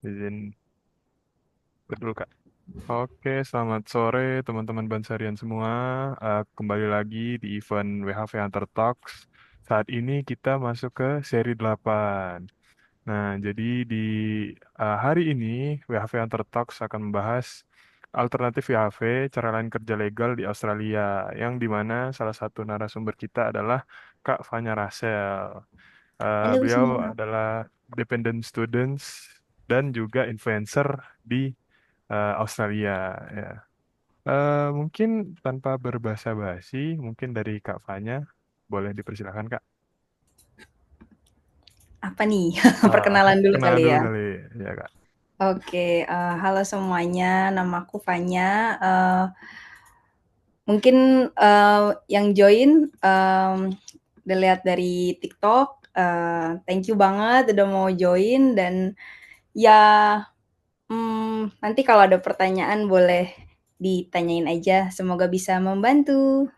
Izin betul Kak. Oke, selamat sore teman-teman Bansarian semua. Kembali lagi di event WHV Hunter Talks. Saat ini kita masuk ke seri 8. Nah, jadi di hari ini WHV Hunter Talks akan membahas alternatif WHV, cara lain kerja legal di Australia, yang dimana salah satu narasumber kita adalah Kak Fanya Rasel. Halo Beliau semua. adalah dependent students dan juga influencer di Australia. Ya. Mungkin tanpa berbahasa basi, mungkin dari Kak Fanya boleh dipersilakan Kak. Apa nih? Eh, Perkenalan dulu Kenalan kali dulu ya. kali ya Kak. Oke, halo semuanya. Namaku Fanya. Mungkin yang join dilihat dari TikTok. Thank you banget udah mau join dan ya nanti kalau ada pertanyaan boleh ditanyain aja. Semoga bisa membantu.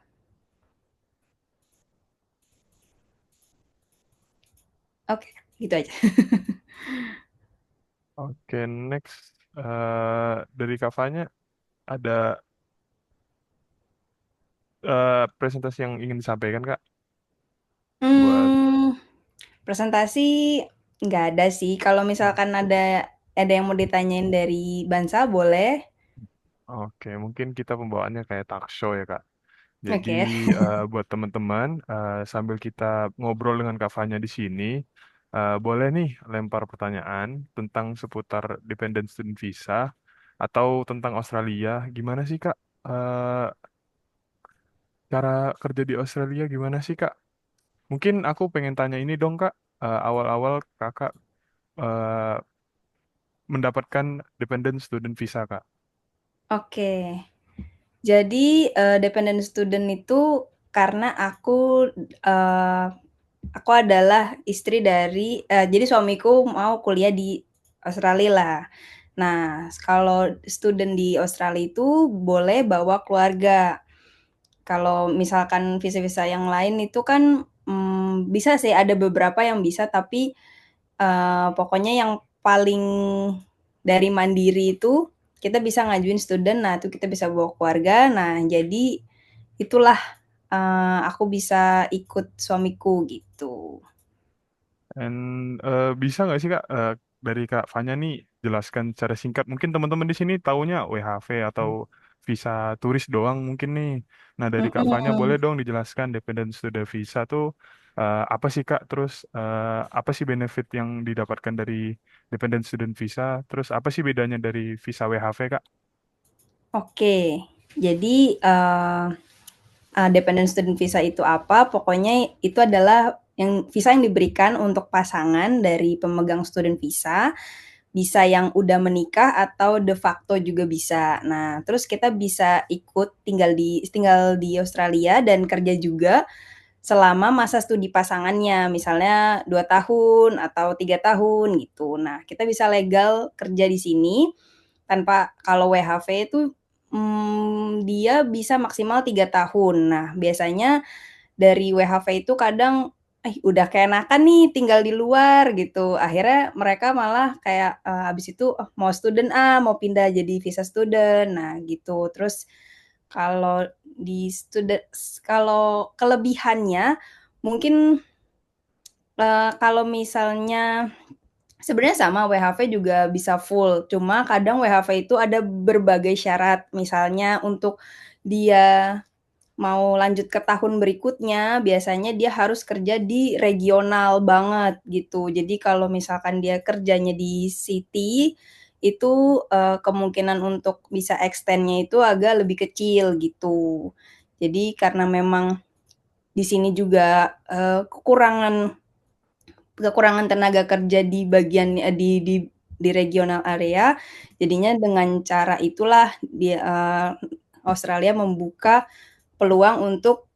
Oke, gitu aja. Oke, next dari Kak Fanya ada presentasi yang ingin disampaikan Kak buat. Hmm, Presentasi nggak ada sih. Kalau misalkan ada yang mau ditanyain dari Bansa boleh. Oke, mungkin kita pembawaannya kayak talk show ya Kak. Jadi Oke. buat teman-teman sambil kita ngobrol dengan Kak Fanya di sini, boleh nih lempar pertanyaan tentang seputar dependent student visa atau tentang Australia. Gimana sih Kak? Eh, Cara kerja di Australia gimana sih Kak? Mungkin aku pengen tanya ini dong Kak. Awal-awal Kakak eh, mendapatkan dependent student visa Kak. Oke. Jadi dependent student itu karena eh, aku adalah istri dari jadi suamiku mau kuliah di Australia lah. Nah, kalau student di Australia itu boleh bawa keluarga. Kalau misalkan visa-visa yang lain itu kan bisa sih ada beberapa yang bisa tapi pokoknya yang paling dari mandiri itu kita bisa ngajuin student, nah itu kita bisa bawa keluarga. Nah, jadi itulah aku bisa ikut suamiku gitu. Dan bisa nggak sih Kak dari Kak Fanya nih jelaskan secara singkat. Mungkin teman-teman di sini taunya WHV atau visa turis doang mungkin nih. Nah dari Kak Fanya boleh Mhm. dong dijelaskan dependent student visa tuh apa sih Kak? Terus apa sih benefit yang didapatkan dari dependent student visa? Terus apa sih bedanya dari visa WHV Kak? Oke, jadi dependent student visa itu apa? Pokoknya itu adalah yang visa yang diberikan untuk pasangan dari pemegang student visa, bisa yang udah menikah atau de facto juga bisa. Nah, terus kita bisa ikut tinggal di Australia dan kerja juga selama masa studi pasangannya, misalnya 2 tahun atau 3 tahun gitu. Nah, kita bisa legal kerja di sini tanpa kalau WHV itu dia bisa maksimal 3 tahun. Nah, biasanya dari WHV itu kadang udah keenakan nih tinggal di luar gitu. Akhirnya mereka malah kayak habis itu oh, mau student mau pindah jadi visa student. Nah, gitu. Terus kalau di student kalau kelebihannya mungkin kalau misalnya sebenarnya sama WHV juga bisa full, cuma kadang WHV itu ada berbagai syarat. Misalnya untuk dia mau lanjut ke tahun berikutnya, biasanya dia harus kerja di regional banget gitu. Jadi kalau misalkan dia kerjanya di city, itu kemungkinan untuk bisa extend-nya itu agak lebih kecil gitu. Jadi karena memang di sini juga kekurangan kekurangan tenaga kerja di bagian di regional area, jadinya dengan cara itulah Australia membuka peluang untuk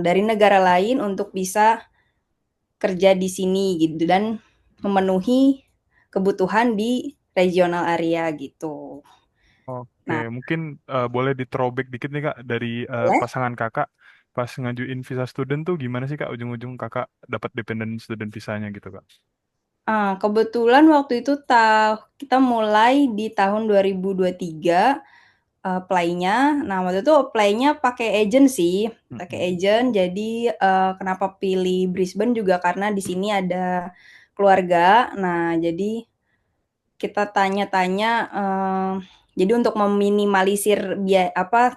dari negara lain untuk bisa kerja di sini gitu dan memenuhi kebutuhan di regional area gitu. Oke, Nah, mungkin boleh di throwback dikit nih Kak dari boleh? pasangan Kakak pas ngajuin visa student tuh gimana sih Kak ujung-ujung Kakak dapat dependent student visanya gitu Kak? Kebetulan waktu itu kita mulai di tahun 2023, apply-nya. Nah, waktu itu apply-nya pakai agent sih, pakai Mm-mm. agent. Jadi, kenapa pilih Brisbane juga karena di sini ada keluarga. Nah, jadi kita tanya-tanya, jadi untuk meminimalisir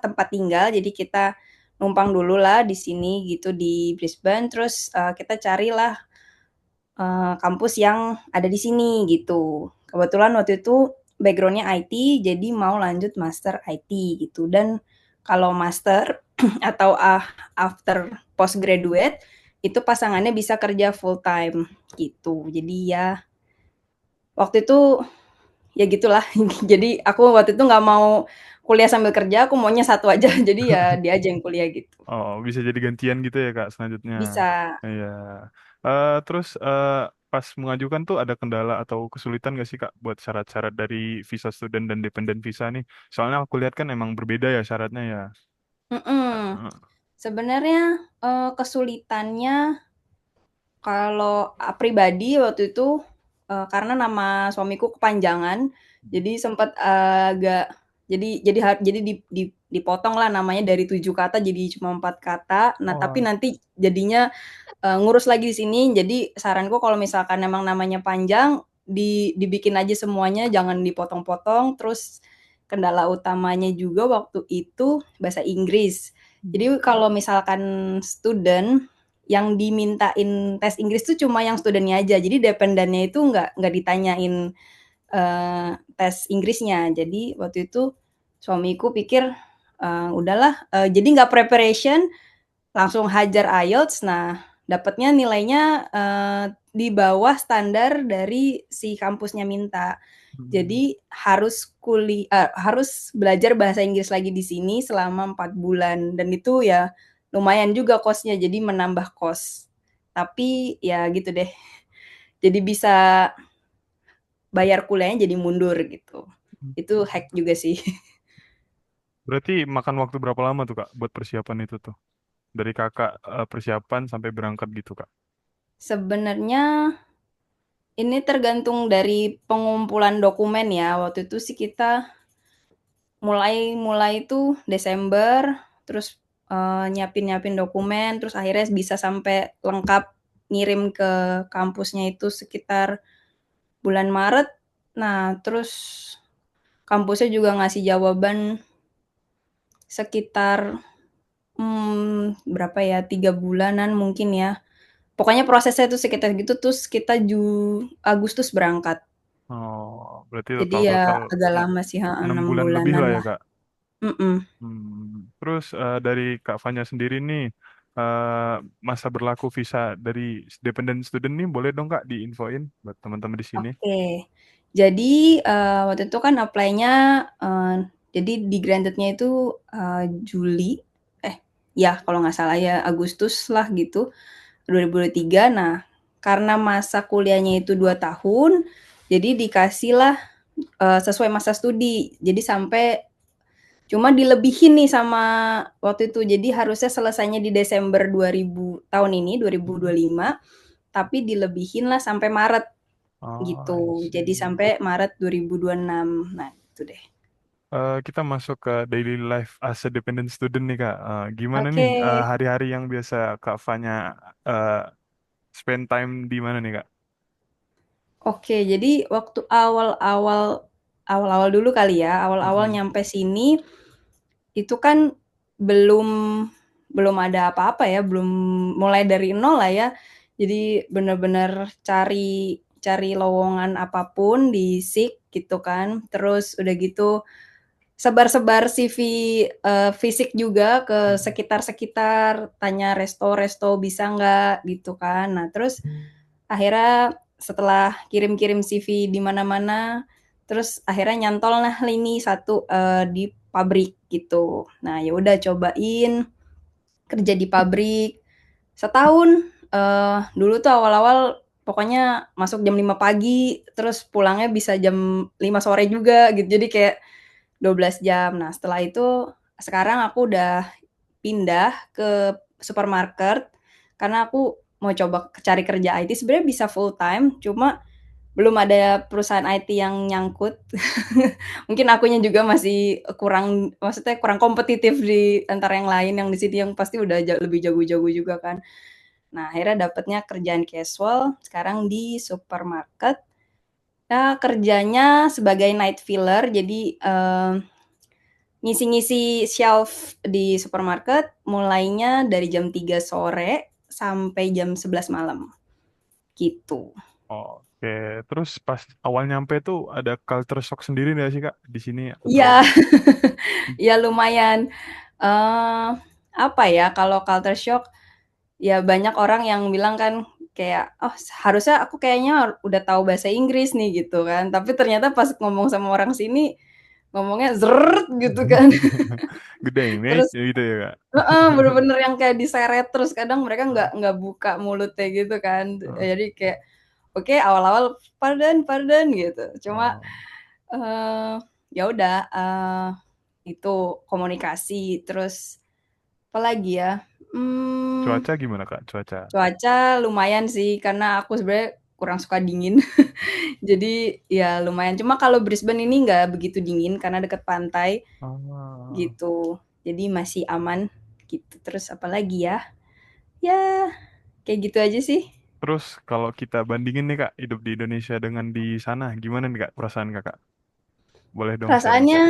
tempat tinggal, jadi kita numpang dulu lah di sini gitu di Brisbane, terus, kita carilah kampus yang ada di sini gitu. Kebetulan waktu itu backgroundnya IT, jadi mau lanjut master IT gitu. Dan kalau master atau after postgraduate itu pasangannya bisa kerja full time gitu. Jadi ya waktu itu ya gitulah. Jadi aku waktu itu nggak mau kuliah sambil kerja, aku maunya satu aja. Jadi ya dia aja yang kuliah gitu. Oh, bisa jadi gantian gitu ya Kak selanjutnya. Bisa. Iya. Terus pas mengajukan tuh ada kendala atau kesulitan nggak sih Kak buat syarat-syarat dari visa student dan dependent visa nih? Soalnya aku lihat kan emang berbeda ya syaratnya ya. Mhm. Heeh. Sebenarnya kesulitannya kalau pribadi waktu itu, karena nama suamiku kepanjangan, jadi sempat agak jadi dipotonglah namanya dari 7 kata jadi cuma 4 kata. Nah, tapi Oh, nanti jadinya, ngurus lagi di sini. Jadi saranku kalau misalkan emang namanya panjang, dibikin aja semuanya, jangan dipotong-potong. Terus kendala utamanya juga waktu itu bahasa Inggris. Jadi kalau misalkan student yang dimintain tes Inggris tuh cuma yang studentnya aja. Jadi dependennya itu nggak ditanyain tes Inggrisnya. Jadi waktu itu suamiku pikir udahlah, jadi nggak preparation, langsung hajar IELTS. Nah, dapatnya nilainya di bawah standar dari si kampusnya minta. hmm. Jadi harus belajar bahasa Inggris lagi di sini selama 4 bulan dan itu ya lumayan juga kosnya, jadi menambah kos. Tapi ya gitu deh, jadi bisa bayar kuliahnya jadi mundur gitu. Itu hack juga sih. Berarti makan waktu berapa lama tuh Kak buat persiapan itu tuh? Dari Kakak persiapan sampai berangkat gitu Kak? Sebenarnya ini tergantung dari pengumpulan dokumen ya. Waktu itu sih kita mulai mulai itu Desember, terus nyiapin-nyiapin dokumen, terus akhirnya bisa sampai lengkap ngirim ke kampusnya itu sekitar bulan Maret. Nah, terus kampusnya juga ngasih jawaban sekitar berapa ya, 3 bulanan mungkin ya. Pokoknya prosesnya itu sekitar gitu, terus kita Agustus berangkat. Oh, berarti Jadi ya total-total agak lama sih, heeh, 6 6 bulan lebih bulanan lah ya lah. Kak. Mhm. Terus dari Kak Fanya sendiri nih, eh, masa berlaku visa dari dependent student nih boleh dong Kak diinfoin buat teman-teman di sini? Oke. Jadi, waktu itu kan apply-nya, jadi di-granted-nya itu, Juli, eh, ya kalau nggak salah ya Agustus lah gitu, 2023. Nah, karena masa kuliahnya itu 2 tahun, jadi dikasihlah, sesuai masa studi. Jadi sampai cuma dilebihin nih sama waktu itu. Jadi harusnya selesainya di Desember 2000 tahun ini, Hmm. 2025, tapi dilebihinlah sampai Maret. Oh, I Gitu. Jadi see. sampai Maret 2026. Nah, itu deh. Kita masuk ke daily life as a dependent student nih Kak. Gimana nih Oke. hari-hari yang biasa Kak Fanya eh, spend time di mana nih Kak? Oke, jadi waktu awal-awal dulu kali ya, awal-awal Mm-mm. nyampe sini itu kan belum belum ada apa-apa ya, belum mulai dari nol lah ya. Jadi bener-bener cari cari lowongan apapun di SIK gitu kan. Terus udah gitu sebar-sebar CV, fisik juga ke Mm-mm. sekitar-sekitar, tanya resto-resto bisa nggak gitu kan. Nah, terus akhirnya setelah kirim-kirim CV di mana-mana, terus akhirnya nyantol lah ini satu, di pabrik gitu. Nah, ya udah cobain kerja di pabrik setahun. Dulu tuh awal-awal pokoknya masuk jam 5 pagi, terus pulangnya bisa jam 5 sore juga gitu. Jadi kayak 12 jam. Nah, setelah itu sekarang aku udah pindah ke supermarket karena aku mau coba cari kerja IT. Sebenarnya bisa full time, cuma belum ada perusahaan IT yang nyangkut. Mungkin akunya juga masih kurang, maksudnya kurang kompetitif di antara yang lain, yang di sini yang pasti udah lebih jago-jago juga kan. Nah, akhirnya dapetnya kerjaan casual sekarang di supermarket. Ya, kerjanya sebagai night filler, jadi ngisi-ngisi shelf di supermarket mulainya dari jam 3 sore sampai jam 11 malam gitu. Oke, terus pas awal nyampe tuh ada culture shock sendiri nggak sih Kak di sini atau? Iya, ya lumayan. eh Apa ya, kalau culture shock, ya banyak orang yang bilang kan kayak, oh harusnya aku kayaknya udah tahu bahasa Inggris nih gitu kan. Tapi ternyata pas ngomong sama orang sini ngomongnya zert gitu kan. Gede mate Terus gitu ya Kak. bener-bener yang kayak diseret terus kadang mereka nggak buka mulutnya gitu kan. Oh, Jadi kayak oke awal-awal pardon pardon gitu. Cuma oh. ya udah itu komunikasi terus apalagi ya. Hmm, Cuaca gimana Kak? Cuaca. Cuaca lumayan sih karena aku sebenarnya kurang suka dingin. Jadi ya lumayan. Cuma kalau Brisbane ini nggak begitu dingin karena deket pantai Ah. gitu. Jadi masih aman gitu. Terus apalagi ya? Ya kayak gitu aja sih. Terus kalau kita bandingin nih Kak, hidup di Indonesia dengan di sana, gimana nih Kak perasaan Kakak? Boleh dong sharing. Perasaannya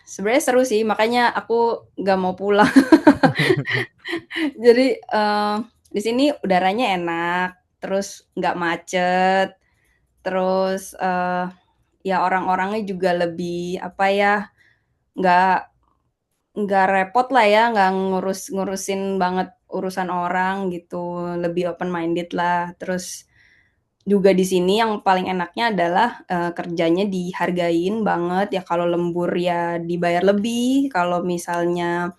sebenarnya seru sih. Makanya aku nggak mau pulang. Jadi di sini udaranya enak, terus nggak macet, terus ya orang-orangnya juga lebih apa ya, nggak nggak repot lah ya, nggak ngurusin banget urusan orang gitu, lebih open minded lah. Terus juga di sini yang paling enaknya adalah kerjanya dihargain banget ya, kalau lembur ya dibayar lebih, kalau misalnya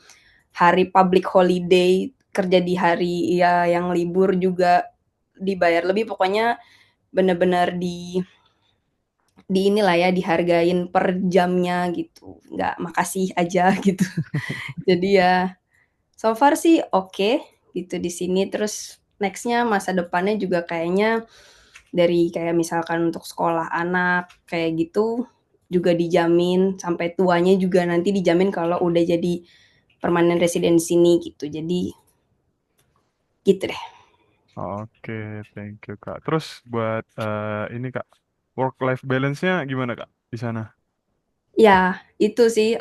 hari public holiday kerja di hari ya yang libur juga dibayar lebih. Pokoknya bener-bener di inilah ya dihargain per jamnya gitu, nggak makasih aja gitu. Jadi ya so far sih oke gitu di sini. Terus nextnya masa depannya juga kayaknya dari kayak misalkan untuk sekolah anak kayak gitu juga dijamin sampai tuanya, juga nanti dijamin kalau udah jadi permanent resident di sini gitu. Jadi gitu deh. Oke, thank you Kak. Terus buat ini Kak, work life balance-nya gimana Kak di sana? Ya, itu sih,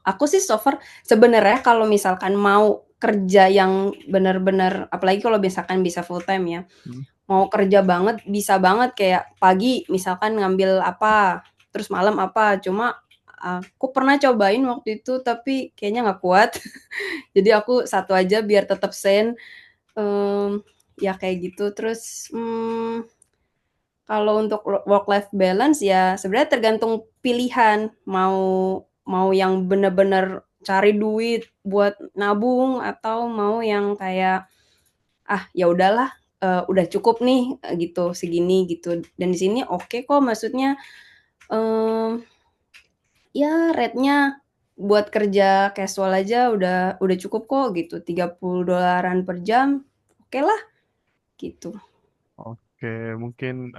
aku sih so far sebenarnya kalau misalkan mau kerja yang benar-benar, apalagi kalau misalkan bisa full time ya, Hmm? mau kerja banget bisa banget kayak pagi misalkan ngambil apa, terus malam apa. Cuma aku pernah cobain waktu itu tapi kayaknya nggak kuat. Jadi aku satu aja biar tetap sane, ya kayak gitu. Terus, kalau untuk work life balance ya sebenarnya tergantung pilihan, mau mau yang bener-bener cari duit buat nabung atau mau yang kayak, "Ah, ya udahlah, udah cukup nih, gitu, segini," gitu. Dan di sini oke kok, maksudnya, mmm, ya rate-nya buat kerja casual aja udah cukup kok gitu, $30 per jam, okelah gitu. Oke, mungkin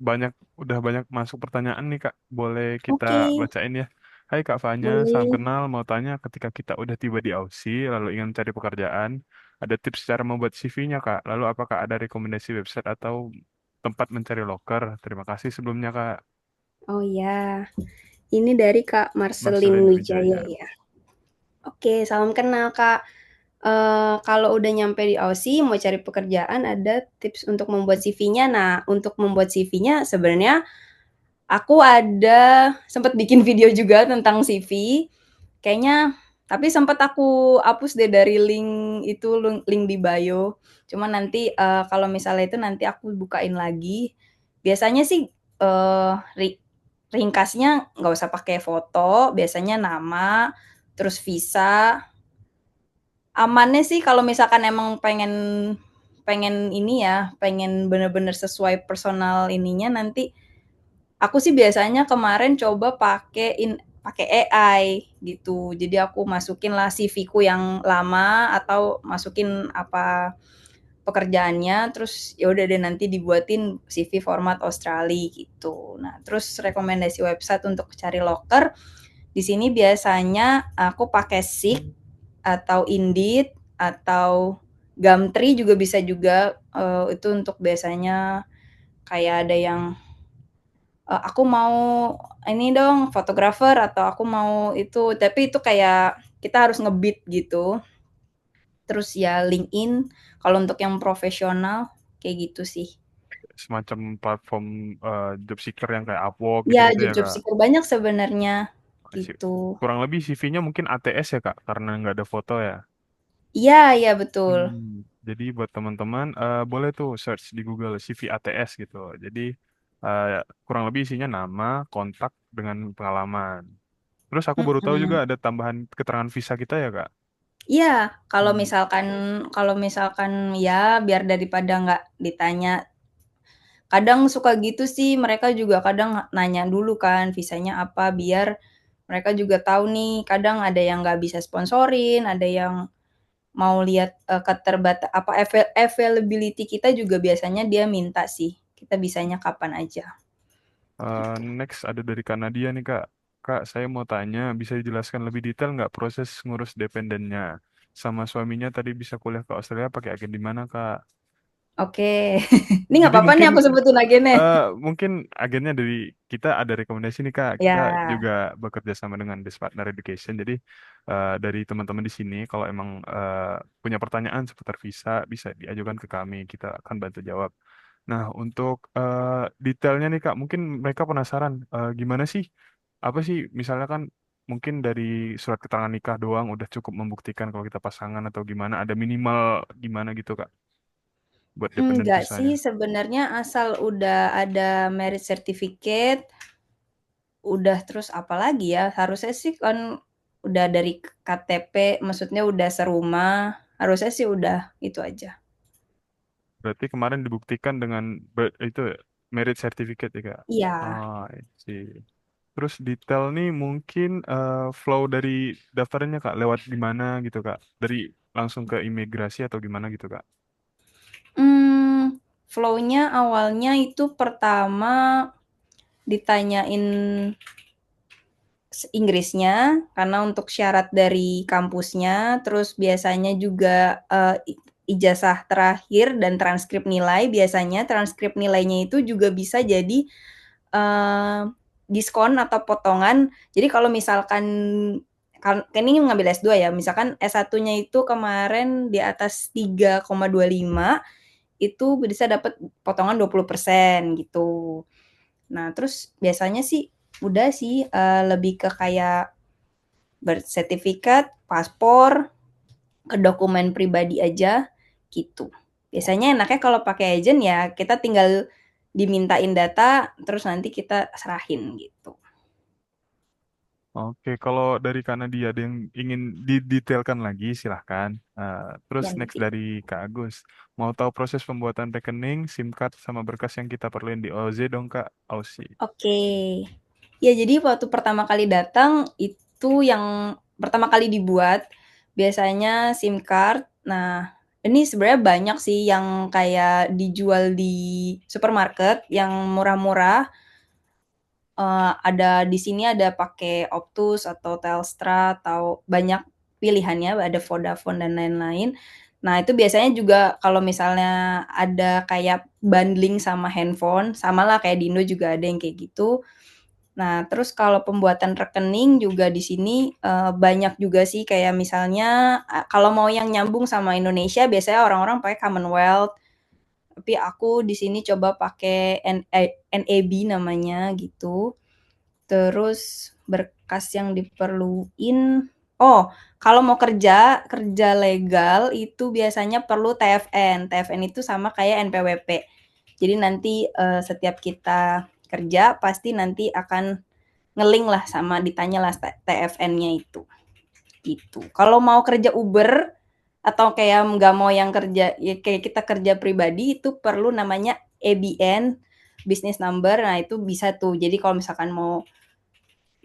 banyak udah banyak masuk pertanyaan nih Kak. Boleh kita Oke, bacain ya. Hai Kak Fanya, salam boleh. kenal. Mau tanya, ketika kita udah tiba di Aussie lalu ingin cari pekerjaan, ada tips cara membuat CV-nya Kak. Lalu apakah ada rekomendasi website atau tempat mencari loker? Terima kasih sebelumnya Kak. Oh ya, ini dari Kak Marcelin Marcelin Wijaya Wijaya. ya. Oke, salam kenal Kak. Kalau udah nyampe di Aussie mau cari pekerjaan ada tips untuk membuat CV-nya. Nah, untuk membuat CV-nya sebenarnya aku ada sempat bikin video juga tentang CV. Kayaknya tapi sempat aku hapus deh dari link itu, link di bio. Cuma nanti kalau misalnya itu nanti aku bukain lagi. Biasanya sih ringkasnya nggak usah pakai foto, biasanya nama, terus visa. Amannya sih kalau misalkan emang pengen pengen ini ya, pengen bener-bener sesuai personal ininya nanti. Aku sih biasanya kemarin coba pakai AI gitu. Jadi aku masukin lah CV-ku yang lama atau masukin apa pekerjaannya, terus ya udah deh nanti dibuatin CV format Australia gitu. Nah, terus rekomendasi website untuk cari loker, di sini biasanya aku pakai Seek atau Indeed atau Gumtree juga bisa juga, itu untuk biasanya kayak ada yang, aku mau ini dong fotografer atau aku mau itu, tapi itu kayak kita harus ngebid gitu. Terus ya LinkedIn kalau untuk yang profesional kayak gitu sih. Semacam platform job seeker yang kayak Upwork Ya gitu-gitu ya job-job Kak. seeker banyak sebenarnya Asik. gitu. Kurang lebih CV-nya mungkin ATS ya Kak, karena nggak ada foto ya. Iya iya betul. Jadi buat teman-teman boleh tuh search di Google CV ATS gitu. Jadi eh, kurang lebih isinya nama, kontak dengan pengalaman. Terus aku baru tahu juga Mhm. ada tambahan keterangan visa kita ya Kak. Iya, kalau Hmm. misalkan kalau misalkan ya biar daripada nggak ditanya, kadang suka gitu sih mereka juga kadang nanya dulu kan visanya apa biar mereka juga tahu nih, kadang ada yang nggak bisa sponsorin, ada yang mau lihat, availability kita juga biasanya dia minta sih, kita bisanya kapan aja. Next ada dari Kanadia nih Kak. Kak, saya mau tanya, bisa dijelaskan lebih detail nggak proses ngurus dependennya? Sama suaminya tadi bisa kuliah ke Australia pakai agen di mana Kak? Oke, ini nggak Jadi apa-apa nih mungkin aku sebutin agennya? mungkin agennya dari kita ada rekomendasi nih Kak. Kita Ya, juga bekerja sama dengan Best Partner Education. Jadi dari teman-teman di sini kalau emang punya pertanyaan seputar visa bisa diajukan ke kami. Kita akan bantu jawab. Nah, untuk detailnya nih Kak, mungkin mereka penasaran gimana sih? Apa sih misalnya kan mungkin dari surat keterangan nikah doang udah cukup membuktikan kalau kita pasangan atau gimana? Ada minimal gimana gitu Kak buat dependent enggak sih visanya? sebenarnya asal udah ada merit certificate, udah terus apalagi ya, harusnya sih kan udah dari KTP, maksudnya udah serumah, harusnya sih udah itu aja. Berarti kemarin dibuktikan dengan itu ya, merit certificate ya Kak? Iya. Oh, I see. Terus detail nih mungkin flow dari daftarnya Kak, lewat di mana gitu Kak? Dari langsung ke imigrasi atau gimana gitu Kak? Flow-nya awalnya itu pertama ditanyain Inggrisnya, karena untuk syarat dari kampusnya, terus biasanya juga, ijazah terakhir dan transkrip nilai, biasanya transkrip nilainya itu juga bisa jadi, eee, diskon atau potongan. Jadi kalau misalkan kan ini ngambil S2 ya, misalkan S1-nya itu kemarin di atas 3,25, itu bisa dapat potongan 20% gitu. Nah, terus biasanya sih udah sih, lebih ke kayak birth certificate, paspor, ke dokumen pribadi aja gitu. Biasanya enaknya kalau pakai agent ya kita tinggal dimintain data terus nanti kita serahin gitu. Oke, kalau dari Kanadia ada yang ingin didetailkan lagi silahkan. Terus Ya next nanti. dari Kak Agus, mau tahu proses pembuatan rekening, SIM card, sama berkas yang kita perluin di OZ dong Kak, Aussie. Oke. Ya jadi waktu pertama kali datang itu yang pertama kali dibuat biasanya SIM card. Nah, ini sebenarnya banyak sih yang kayak dijual di supermarket yang murah-murah. Ada di sini ada pakai Optus atau Telstra atau banyak pilihannya, ada Vodafone dan lain-lain. Nah, itu biasanya juga kalau misalnya ada kayak bundling sama handphone, samalah kayak di Indo juga ada yang kayak gitu. Nah, terus kalau pembuatan rekening juga di sini, banyak juga sih kayak misalnya, kalau mau yang nyambung sama Indonesia biasanya orang-orang pakai Commonwealth, tapi aku di sini coba pakai NAB namanya gitu. Terus berkas yang diperluin, oh, kalau mau kerja, kerja legal itu biasanya perlu TFN. TFN itu sama kayak NPWP. Jadi nanti setiap kita kerja pasti nanti akan ngeling lah sama ditanya lah TFN-nya itu. Gitu. Kalau mau kerja Uber atau kayak nggak mau yang kerja ya kayak kita kerja pribadi itu perlu namanya EBN, business number. Nah itu bisa tuh. Jadi kalau misalkan mau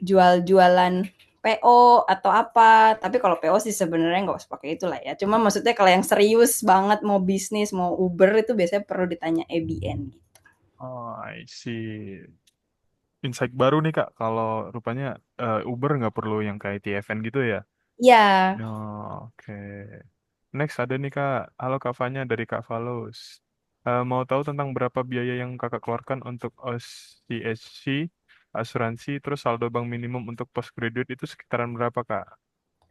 jual-jualan PO atau apa. Tapi kalau PO sih sebenarnya nggak usah pakai itu lah ya. Cuma maksudnya kalau yang serius banget mau bisnis, mau Uber itu biasanya perlu ditanya ABN gitu. Oh, I see. Insight baru nih Kak, kalau rupanya Uber nggak perlu yang kayak TFN gitu ya. Iya, Oh, oke. Next ada nih Kak. Halo Kak Fanya dari Kak Falus. Mau tahu tentang berapa biaya yang Kakak keluarkan untuk OCSC, asuransi, terus saldo bank minimum untuk postgraduate itu sekitaran berapa Kak?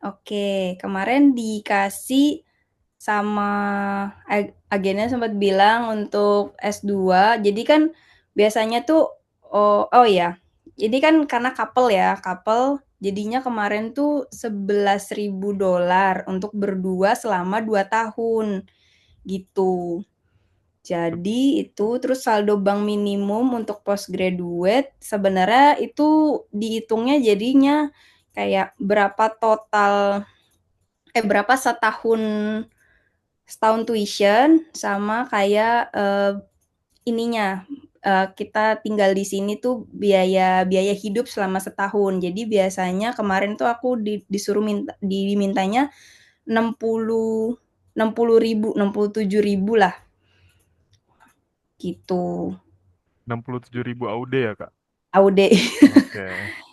oke. Kemarin dikasih sama agennya sempat bilang untuk S2. Jadi kan biasanya tuh oh ya. Jadi kan karena couple ya, couple jadinya kemarin tuh $11.000 untuk berdua selama 2 tahun gitu. Jadi itu terus saldo bank minimum untuk postgraduate sebenarnya itu dihitungnya jadinya kayak berapa total berapa setahun tuition sama kayak ininya kita tinggal di sini tuh biaya biaya hidup selama setahun. Jadi biasanya kemarin tuh aku disuruh dimintanya 60.000 67.000 lah gitu. 67.000 AUD ya Kak? AUD. Oke.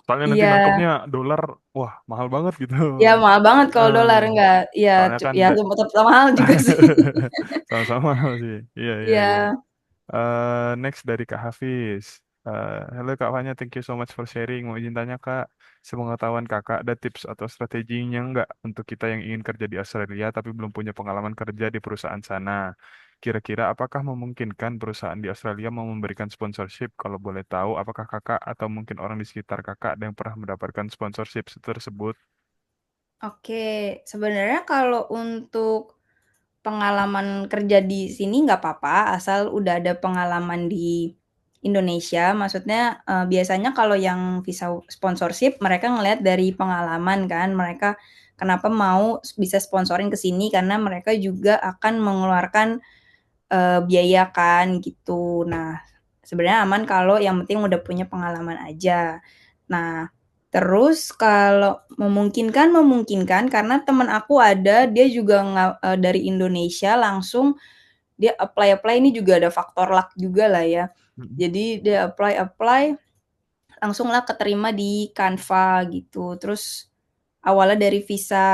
Soalnya nanti Iya. nangkepnya dolar, wah mahal banget gitu. Ya mahal banget kalau Eh, dolar enggak. Iya, soalnya kan ya tetap mahal juga sih. sama-sama sih. Iya, iya, iya. Iya. Next dari Kak Hafiz. Halo Kak Fanya, thank you so much for sharing. Mau izin tanya Kak, sepengetahuan Kakak ada tips atau strateginya nggak untuk kita yang ingin kerja di Australia tapi belum punya pengalaman kerja di perusahaan sana? Kira-kira apakah memungkinkan perusahaan di Australia mau memberikan sponsorship? Kalau boleh tahu, apakah Kakak atau mungkin orang di sekitar Kakak ada yang pernah mendapatkan sponsorship tersebut? Oke, sebenarnya kalau untuk pengalaman kerja di sini nggak apa-apa, asal udah ada pengalaman di Indonesia. Maksudnya biasanya kalau yang visa sponsorship mereka ngelihat dari pengalaman kan, mereka kenapa mau bisa sponsorin ke sini karena mereka juga akan mengeluarkan biaya kan gitu. Nah, sebenarnya aman kalau yang penting udah punya pengalaman aja. Nah, terus kalau memungkinkan memungkinkan karena teman aku ada dia juga dari Indonesia langsung dia apply ini juga ada faktor luck juga lah ya. Mm-mm. Jadi dia apply langsung lah keterima di Canva gitu. Terus awalnya dari visa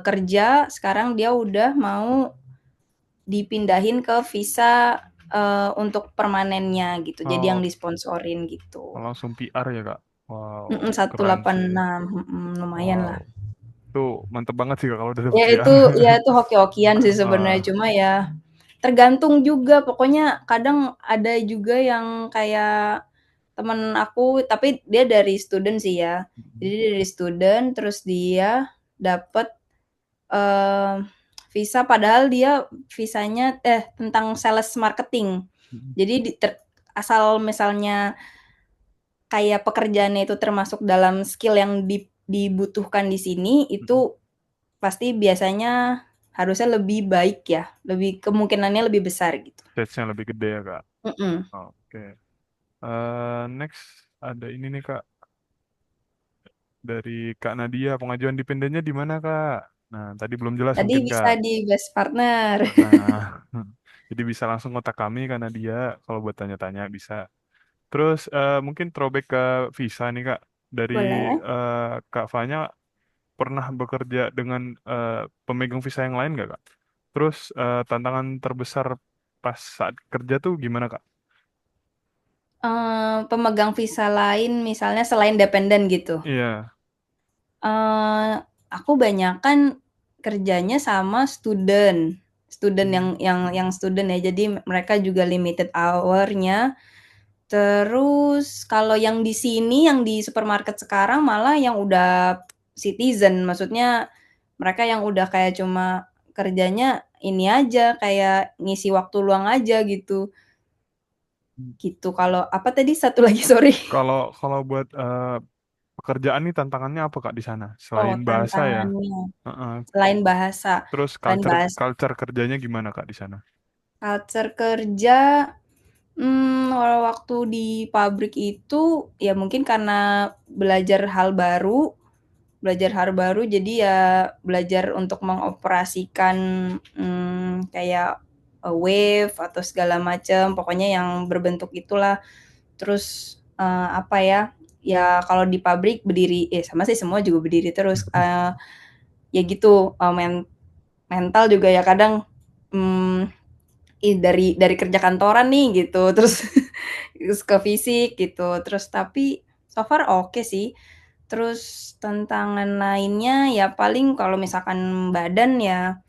kerja, sekarang dia udah mau dipindahin ke visa untuk permanennya gitu. Jadi yang Oh, disponsorin gitu. langsung PR ya Kak? Wow, keren sih. 186, lumayan Wow, lah. itu mantep banget sih Kak kalau udah dapet Ya PR. itu ya itu hoki-hokian sih sebenarnya Ah, cuma ya tergantung juga pokoknya kadang ada juga yang kayak temen aku tapi dia dari student sih ya. Jadi dia dari student terus dia dapet eh, visa padahal dia visanya tentang sales marketing. Jadi asal misalnya kayak pekerjaannya itu termasuk dalam skill yang dibutuhkan di sini itu pasti biasanya harusnya lebih baik ya, lebih kemungkinannya lebih besar gitu. stage-nya lebih gede ya Kak. Mhm. Oke. Next ada ini nih Kak dari Kak Nadia, pengajuan dipendennya di mana Kak? Nah, tadi belum jelas Tadi mungkin bisa Kak. di best partner. Nah, jadi bisa langsung kontak kami Kak Nadia kalau buat tanya-tanya bisa. Terus mungkin throwback ke visa nih Kak. Dari Boleh. eh, Kak Fanya pernah bekerja dengan pemegang visa yang lain nggak Kak? Terus tantangan terbesar pas saat kerja tuh gimana Kak? Pemegang visa lain misalnya selain dependen gitu? Iya. Eee, aku banyakan kerjanya sama student, student yang Hmm. student ya, jadi mereka juga limited hour-nya. Terus kalau yang di sini, yang di supermarket sekarang malah yang udah citizen, maksudnya mereka yang udah kayak cuma kerjanya ini aja, kayak ngisi waktu luang aja gitu. Gitu. Kalau apa tadi satu lagi, sorry. Kalau kalau buat pekerjaan nih tantangannya apa Kak di sana? Oh, Selain bahasa ya. tantangannya. Heeh. Selain bahasa. Terus Selain bahasa. culture kerjanya gimana Kak di sana? Culture kerja, kalau waktu di pabrik itu ya mungkin karena belajar hal baru, belajar hal baru jadi ya belajar untuk mengoperasikan kayak wave atau segala macam pokoknya yang berbentuk itulah terus apa ya ya kalau di pabrik berdiri sama sih semua juga berdiri terus ya gitu mental juga ya kadang hmm, dari kerja kantoran nih gitu terus terus ke fisik gitu terus tapi so far oke sih terus tantangan lainnya ya paling kalau misalkan badan ya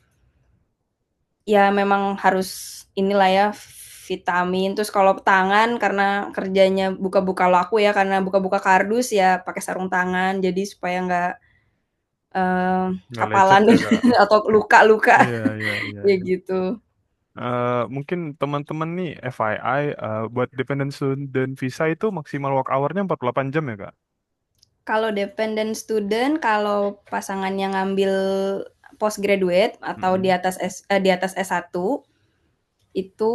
ya memang harus inilah ya vitamin terus kalau tangan karena kerjanya buka-buka laku ya karena buka-buka kardus ya pakai sarung tangan jadi supaya nggak Nggak lecet kapalan ya kak. atau luka-luka Iya iya iya. ya Iya. gitu. Mungkin teman-teman nih FYI buat dependent student visa itu maksimal work hour-nya 48 jam ya kak? Kalau dependent student, kalau pasangannya ngambil postgraduate atau Mm-mm. di atas S1 itu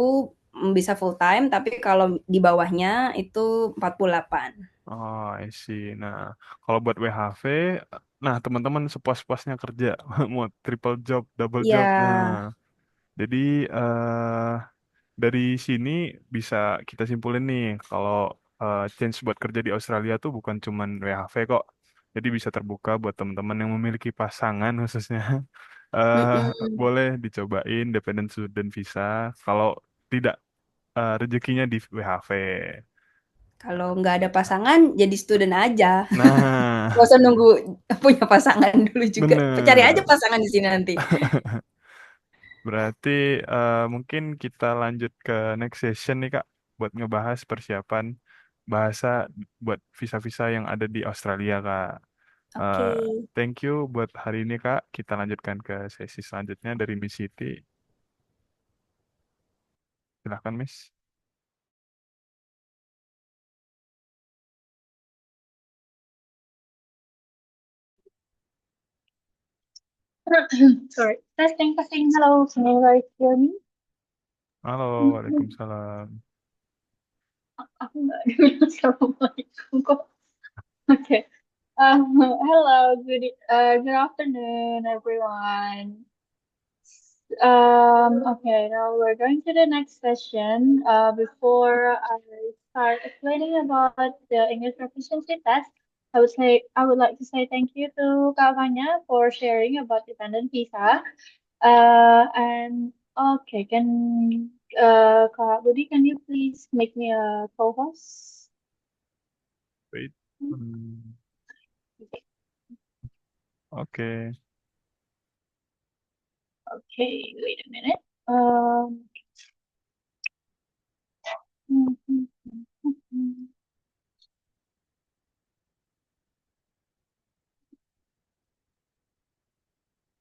bisa full time, tapi kalau di bawahnya itu 48. Oh, I see. Nah, kalau buat WHV, nah teman-teman sepuas-puasnya kerja, mau triple job, double Iya, job. Nah, jadi dari sini bisa kita simpulin nih, kalau chance buat kerja di Australia tuh bukan cuman WHV kok. Jadi bisa terbuka buat teman-teman yang memiliki pasangan khususnya. eh mhm. Boleh dicobain dependent student visa. Kalau tidak rezekinya di WHV. Kalau nggak ada pasangan, jadi student aja. Nggak Nah, usah nunggu punya pasangan dulu juga. Cari aja bener. pasangan di sini nanti. Berarti mungkin kita lanjut ke next session nih Kak, buat ngebahas persiapan bahasa buat visa-visa yang ada di Australia Kak. Eh, Oke. Thank you buat hari ini Kak. Kita lanjutkan ke sesi selanjutnya dari Miss Siti. Silahkan Miss. Sorry. Testing, testing. Hello, can you guys hear me? Halo, Hmm, Waalaikumsalam. Aku nggak dengar assalamualaikum kok. Okay. Hello, good afternoon, everyone. Okay, now we're going to the next session. Before I start explaining about the English proficiency test, I would like to say thank you to Kak Vanya for sharing about dependent visa. And okay, Kak Budi, can you please make me a co-host? Wait. Hmm, Oke. Okay, wait a minute. Um,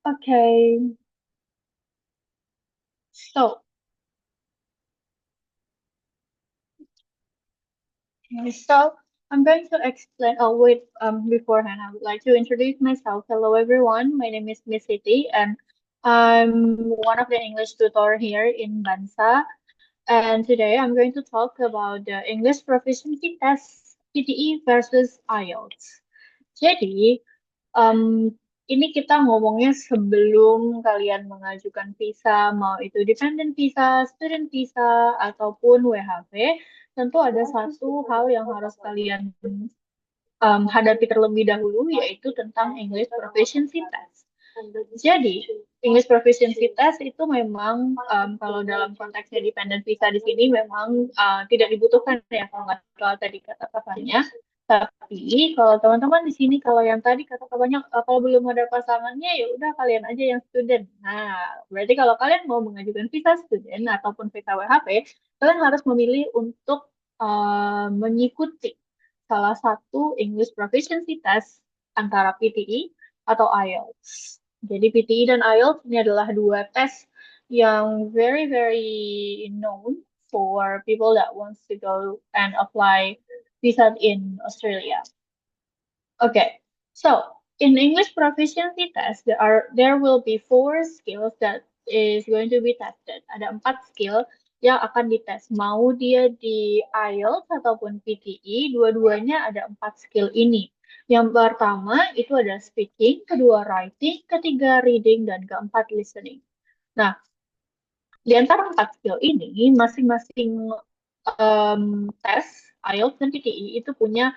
okay, so so I'm going to explain. Oh wait, beforehand, I would like to introduce myself. Hello, everyone. My name is Miss Siti, and I'm one of the English tutor here in Bansa. And today I'm going to talk about the English proficiency test PTE versus IELTS. Jadi, um, ini kita ngomongnya sebelum kalian mengajukan visa, mau itu dependent visa, student visa, ataupun WHV, tentu ada satu hal yang harus kalian hadapi terlebih dahulu, yaitu tentang English Proficiency Test. Jadi, English Proficiency Test itu memang kalau dalam konteksnya dependent visa di sini memang tidak dibutuhkan ya kalau nggak salah tadi kata katanya. Tapi kalau teman-teman di sini kalau yang tadi kata katanya kalau belum ada pasangannya ya udah kalian aja yang student. Nah, berarti kalau kalian mau mengajukan visa student ataupun visa WHP, kalian harus memilih untuk mengikuti salah satu English Proficiency Test antara PTE atau IELTS. Jadi PTE dan IELTS ini adalah dua tes yang very very known for people that wants to go and apply visa in Australia. Okay, so in English proficiency test, there will be four skills that is going to be tested. Ada 4 skill yang akan dites. Mau dia di IELTS ataupun PTE, dua-duanya ada 4 skill ini. Yang pertama itu ada speaking, kedua writing, ketiga reading, dan keempat listening. Nah, di antara 4 skill ini, masing-masing tes IELTS dan PTE itu punya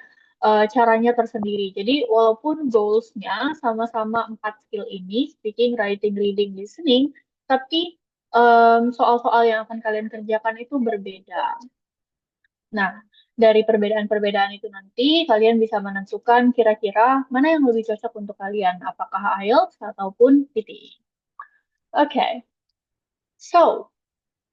caranya tersendiri. Jadi walaupun goals-nya sama-sama 4 skill ini, speaking, writing, reading, listening, tapi soal-soal yang akan kalian kerjakan itu berbeda. Nah, dari perbedaan-perbedaan itu nanti kalian bisa menentukan kira-kira mana yang lebih cocok untuk kalian, apakah IELTS ataupun PTE. Okay, so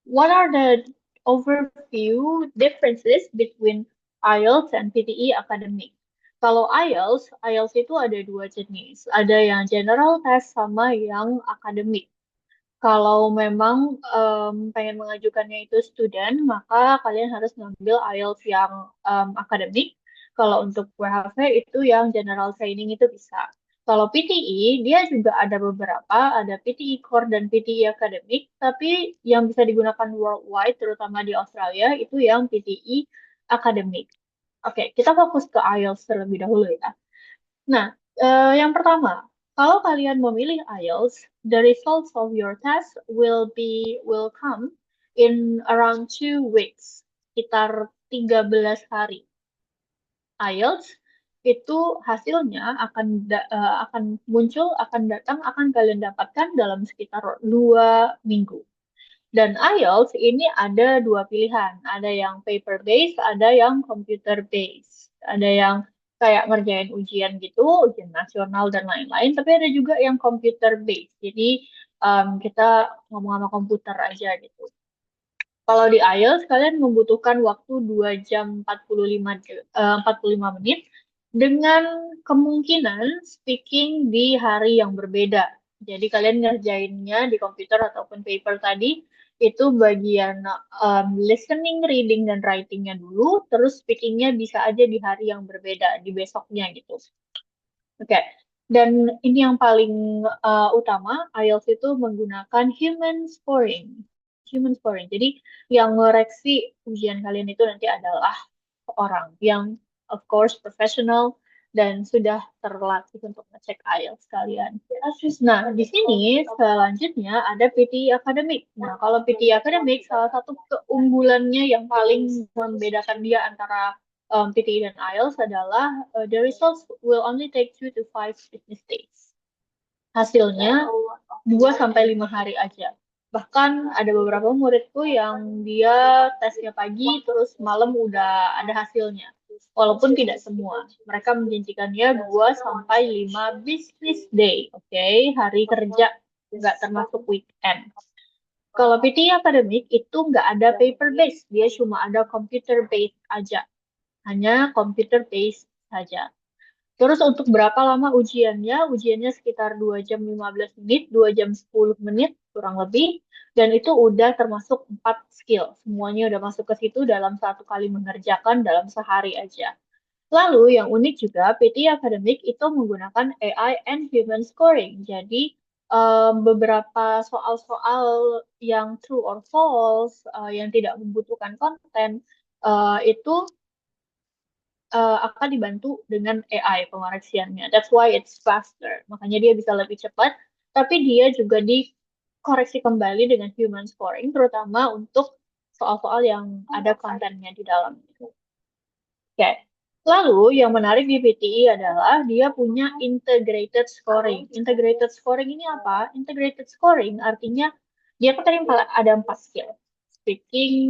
what are the overview differences between IELTS and PTE academic? Kalau IELTS itu ada 2 jenis. Ada yang general test sama yang akademik. Kalau memang pengen mengajukannya itu student, maka kalian harus ngambil IELTS yang akademik. Kalau untuk WHV itu yang general training itu bisa. Kalau PTE, dia juga ada beberapa, ada PTE Core dan PTE Academic, tapi yang bisa digunakan worldwide, terutama di Australia, itu yang PTE Academic. Oke, kita fokus ke IELTS terlebih dahulu ya. Nah, yang pertama, kalau kalian memilih IELTS, the results of your test will come in around 2 weeks, sekitar 13 hari. IELTS itu hasilnya akan muncul, akan datang, akan kalian dapatkan dalam sekitar 2 minggu. Dan IELTS ini ada 2 pilihan, ada yang paper based, ada yang computer based, ada yang kayak ngerjain ujian gitu, ujian nasional dan lain-lain, tapi ada juga yang computer based. Jadi kita ngomong sama komputer aja gitu. Kalau di IELTS, kalian membutuhkan waktu 2 jam 45 menit dengan kemungkinan speaking di hari yang berbeda. Jadi kalian ngerjainnya di komputer ataupun paper tadi, itu bagian listening, reading, dan writingnya dulu, terus speakingnya bisa aja di hari yang berbeda, di besoknya gitu. Oke, dan ini yang paling utama, IELTS itu menggunakan human scoring. Human scoring. Jadi yang ngoreksi ujian kalian itu nanti adalah orang yang of course professional dan sudah terlatih untuk ngecek IELTS kalian. Nah, di sini selanjutnya ada PTE Academic. Nah, kalau PTE Academic, salah satu keunggulannya yang paling membedakan dia antara PTE dan IELTS adalah the results will only take 2 to 5 business days. Hasilnya 2 sampai 5 hari aja. Bahkan ada beberapa muridku yang dia tesnya pagi terus malam udah ada hasilnya. Walaupun tidak semua. Mereka menjanjikannya 2 sampai 5 business day. Oke, hari kerja nggak termasuk weekend. Kalau PTE Academic itu nggak ada paper based, dia cuma ada computer based aja. Hanya computer based saja. Terus untuk berapa lama ujiannya? Ujiannya sekitar 2 jam 15 menit, 2 jam 10 menit kurang lebih. Dan itu udah termasuk 4 skill. Semuanya udah masuk ke situ dalam 1 kali mengerjakan dalam sehari aja. Lalu yang unik juga, PTE Academic itu menggunakan AI and human scoring. Jadi beberapa soal-soal yang true or false, yang tidak membutuhkan konten, itu akan dibantu dengan AI pengoreksiannya. That's why it's faster. Makanya dia bisa lebih cepat, tapi dia juga dikoreksi kembali dengan human scoring, terutama untuk soal-soal yang ada kontennya di dalam. Oke. Lalu yang menarik di PTE adalah dia punya integrated scoring. Integrated scoring ini apa? Integrated scoring artinya dia kan tadi ada 4 skill. Speaking,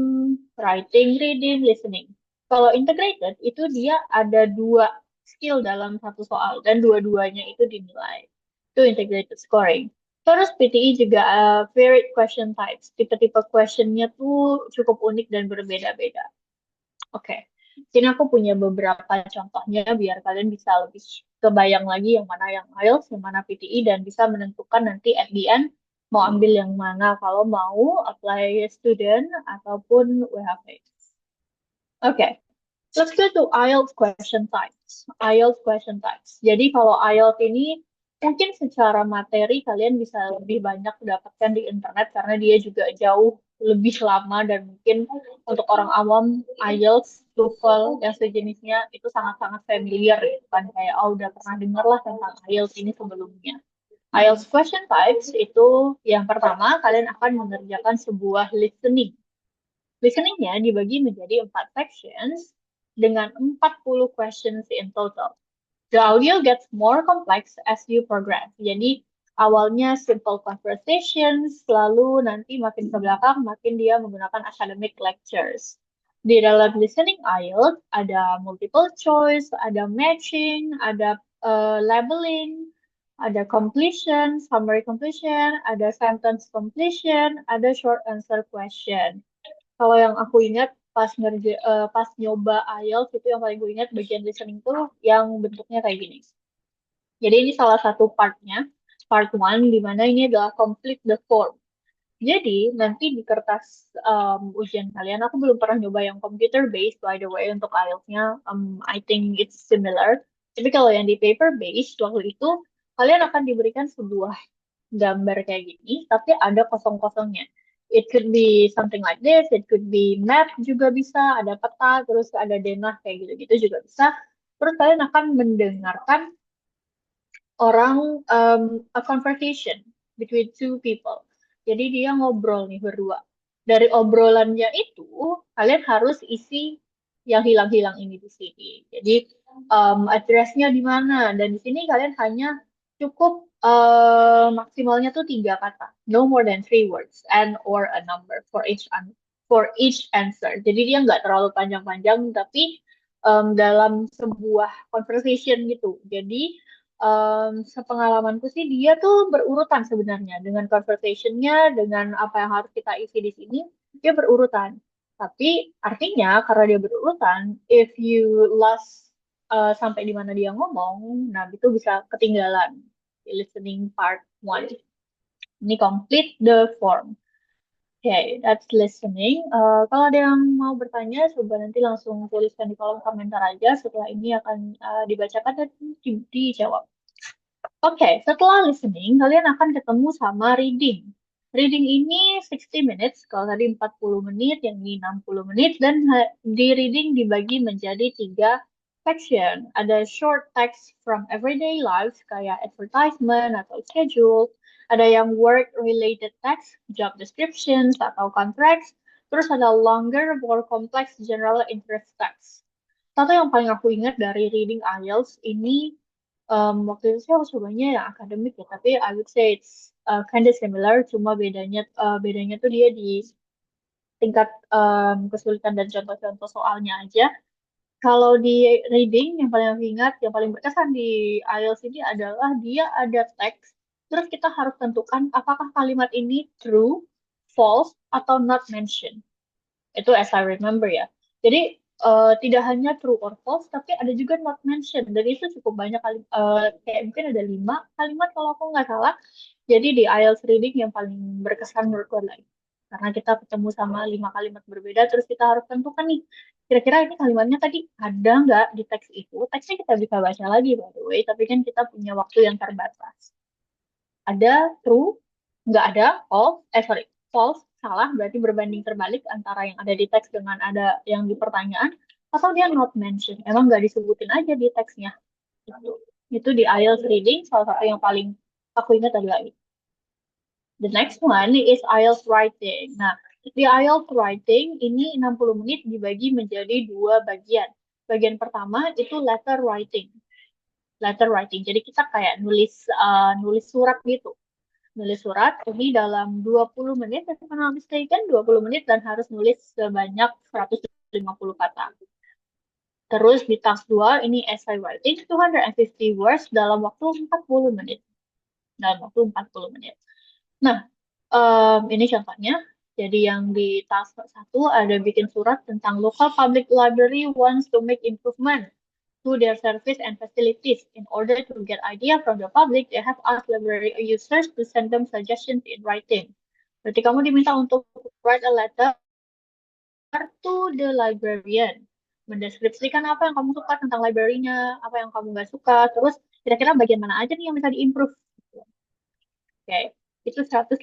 writing, reading, listening. Kalau integrated itu dia ada 2 skill dalam satu soal dan dua-duanya itu dinilai. Itu integrated scoring. Terus PTE juga varied question types. Tipe-tipe questionnya tuh cukup unik dan berbeda-beda. Oke. Sini aku punya beberapa contohnya biar kalian bisa lebih kebayang lagi yang mana yang IELTS, yang mana PTE, dan bisa menentukan nanti at the end mau ambil yang mana kalau mau apply student ataupun WHV. Oke, let's go to IELTS question types. IELTS question types. Jadi kalau IELTS ini mungkin secara materi kalian bisa lebih banyak dapatkan di internet karena dia juga jauh lebih lama, dan mungkin untuk orang awam IELTS, TOEFL, yang sejenisnya itu sangat-sangat familiar gitu kan, kayak udah pernah dengar lah tentang IELTS ini sebelumnya. IELTS question types itu yang pertama, kalian akan mengerjakan sebuah listening. Listeningnya dibagi menjadi 4 sections dengan 40 questions in total. The audio gets more complex as you progress. Jadi awalnya simple conversations, lalu nanti makin ke belakang makin dia menggunakan academic lectures. Di dalam listening IELTS ada multiple choice, ada matching, ada labeling, ada completion, summary completion, ada sentence completion, ada short answer question. Kalau yang aku ingat pas nyoba IELTS itu yang paling gue ingat bagian listening tuh yang bentuknya kayak gini. Jadi ini salah satu partnya, part one, di mana ini adalah complete the form. Jadi nanti di kertas ujian kalian, aku belum pernah nyoba yang computer based by the way untuk IELTS-nya. I think it's similar. Tapi kalau yang di paper based waktu itu kalian akan diberikan sebuah gambar kayak gini, tapi ada kosong-kosongnya. It could be something like this, it could be map juga bisa, ada peta, terus ada denah kayak gitu-gitu juga bisa. Terus kalian akan mendengarkan orang a conversation between two people. Jadi dia ngobrol nih berdua. Dari obrolannya itu, kalian harus isi yang hilang-hilang ini di sini. Jadi address-nya di mana? Dan di sini kalian hanya cukup maksimalnya tuh 3 kata, no more than 3 words, and or a number for each answer. Jadi dia nggak terlalu panjang-panjang, tapi dalam sebuah conversation gitu. Jadi sepengalamanku sih dia tuh berurutan sebenarnya dengan conversation-nya, dengan apa yang harus kita isi di sini, dia berurutan. Tapi artinya karena dia berurutan, if you lost sampai di mana dia ngomong, nah itu bisa ketinggalan di listening part one. Ini complete the form. Okay, that's listening. Kalau ada yang mau bertanya, coba nanti langsung tuliskan di kolom komentar aja. Setelah ini akan dibacakan dan dijawab. Oke, setelah listening, kalian akan ketemu sama reading. Reading ini 60 minutes, kalau tadi 40 menit, yang ini 60 menit, dan di reading dibagi menjadi 3 section. Ada short text from everyday life, kayak advertisement atau schedule. Ada yang work-related text, job descriptions atau contracts. Terus ada longer, more complex general interest text. Satu yang paling aku ingat dari reading IELTS ini, waktu itu sih aku cobanya yang akademik ya, tapi I would say it's kind of similar, cuma bedanya tuh dia di tingkat kesulitan dan contoh-contoh soalnya aja. Kalau di reading yang paling aku ingat, yang paling berkesan di IELTS ini adalah dia ada teks, terus kita harus tentukan apakah kalimat ini true, false, atau not mentioned. Itu as I remember ya. Jadi tidak hanya true or false, tapi ada juga not mentioned. Dan itu cukup banyak kali, kayak mungkin ada 5 kalimat kalau aku nggak salah. Jadi di IELTS reading yang paling berkesan menurutku adalah itu. Karena kita ketemu sama 5 kalimat berbeda, terus kita harus tentukan nih, kira-kira ini kalimatnya tadi ada nggak di teks itu. Teksnya kita bisa baca lagi by the way, tapi kan kita punya waktu yang terbatas. Ada true, nggak ada false, false, salah, berarti berbanding terbalik antara yang ada di teks dengan ada yang di pertanyaan, atau dia not mention, emang nggak disebutin aja di teksnya. Itu di IELTS reading, salah satu yang paling aku ingat adalah itu. The next one is IELTS writing. Nah, di IELTS writing ini 60 menit dibagi menjadi 2 bagian. Bagian pertama itu letter writing. Letter writing. Jadi kita kayak nulis surat gitu. Nulis surat ini dalam 20 menit, if I'm not mistaken, 20 menit, dan harus nulis sebanyak 150 kata. Terus di task 2 ini essay writing 250 words dalam waktu 40 menit. Dalam waktu 40 menit. Nah, ini contohnya. Jadi yang di task 1 ada bikin surat tentang local public library wants to make improvement to their service and facilities. In order to get idea from the public, they have asked library users to send them suggestions in writing. Berarti kamu diminta untuk write a letter to the librarian. Mendeskripsikan apa yang kamu suka tentang library-nya, apa yang kamu nggak suka, terus kira-kira bagian mana aja nih yang bisa diimprove. Oke, itu 150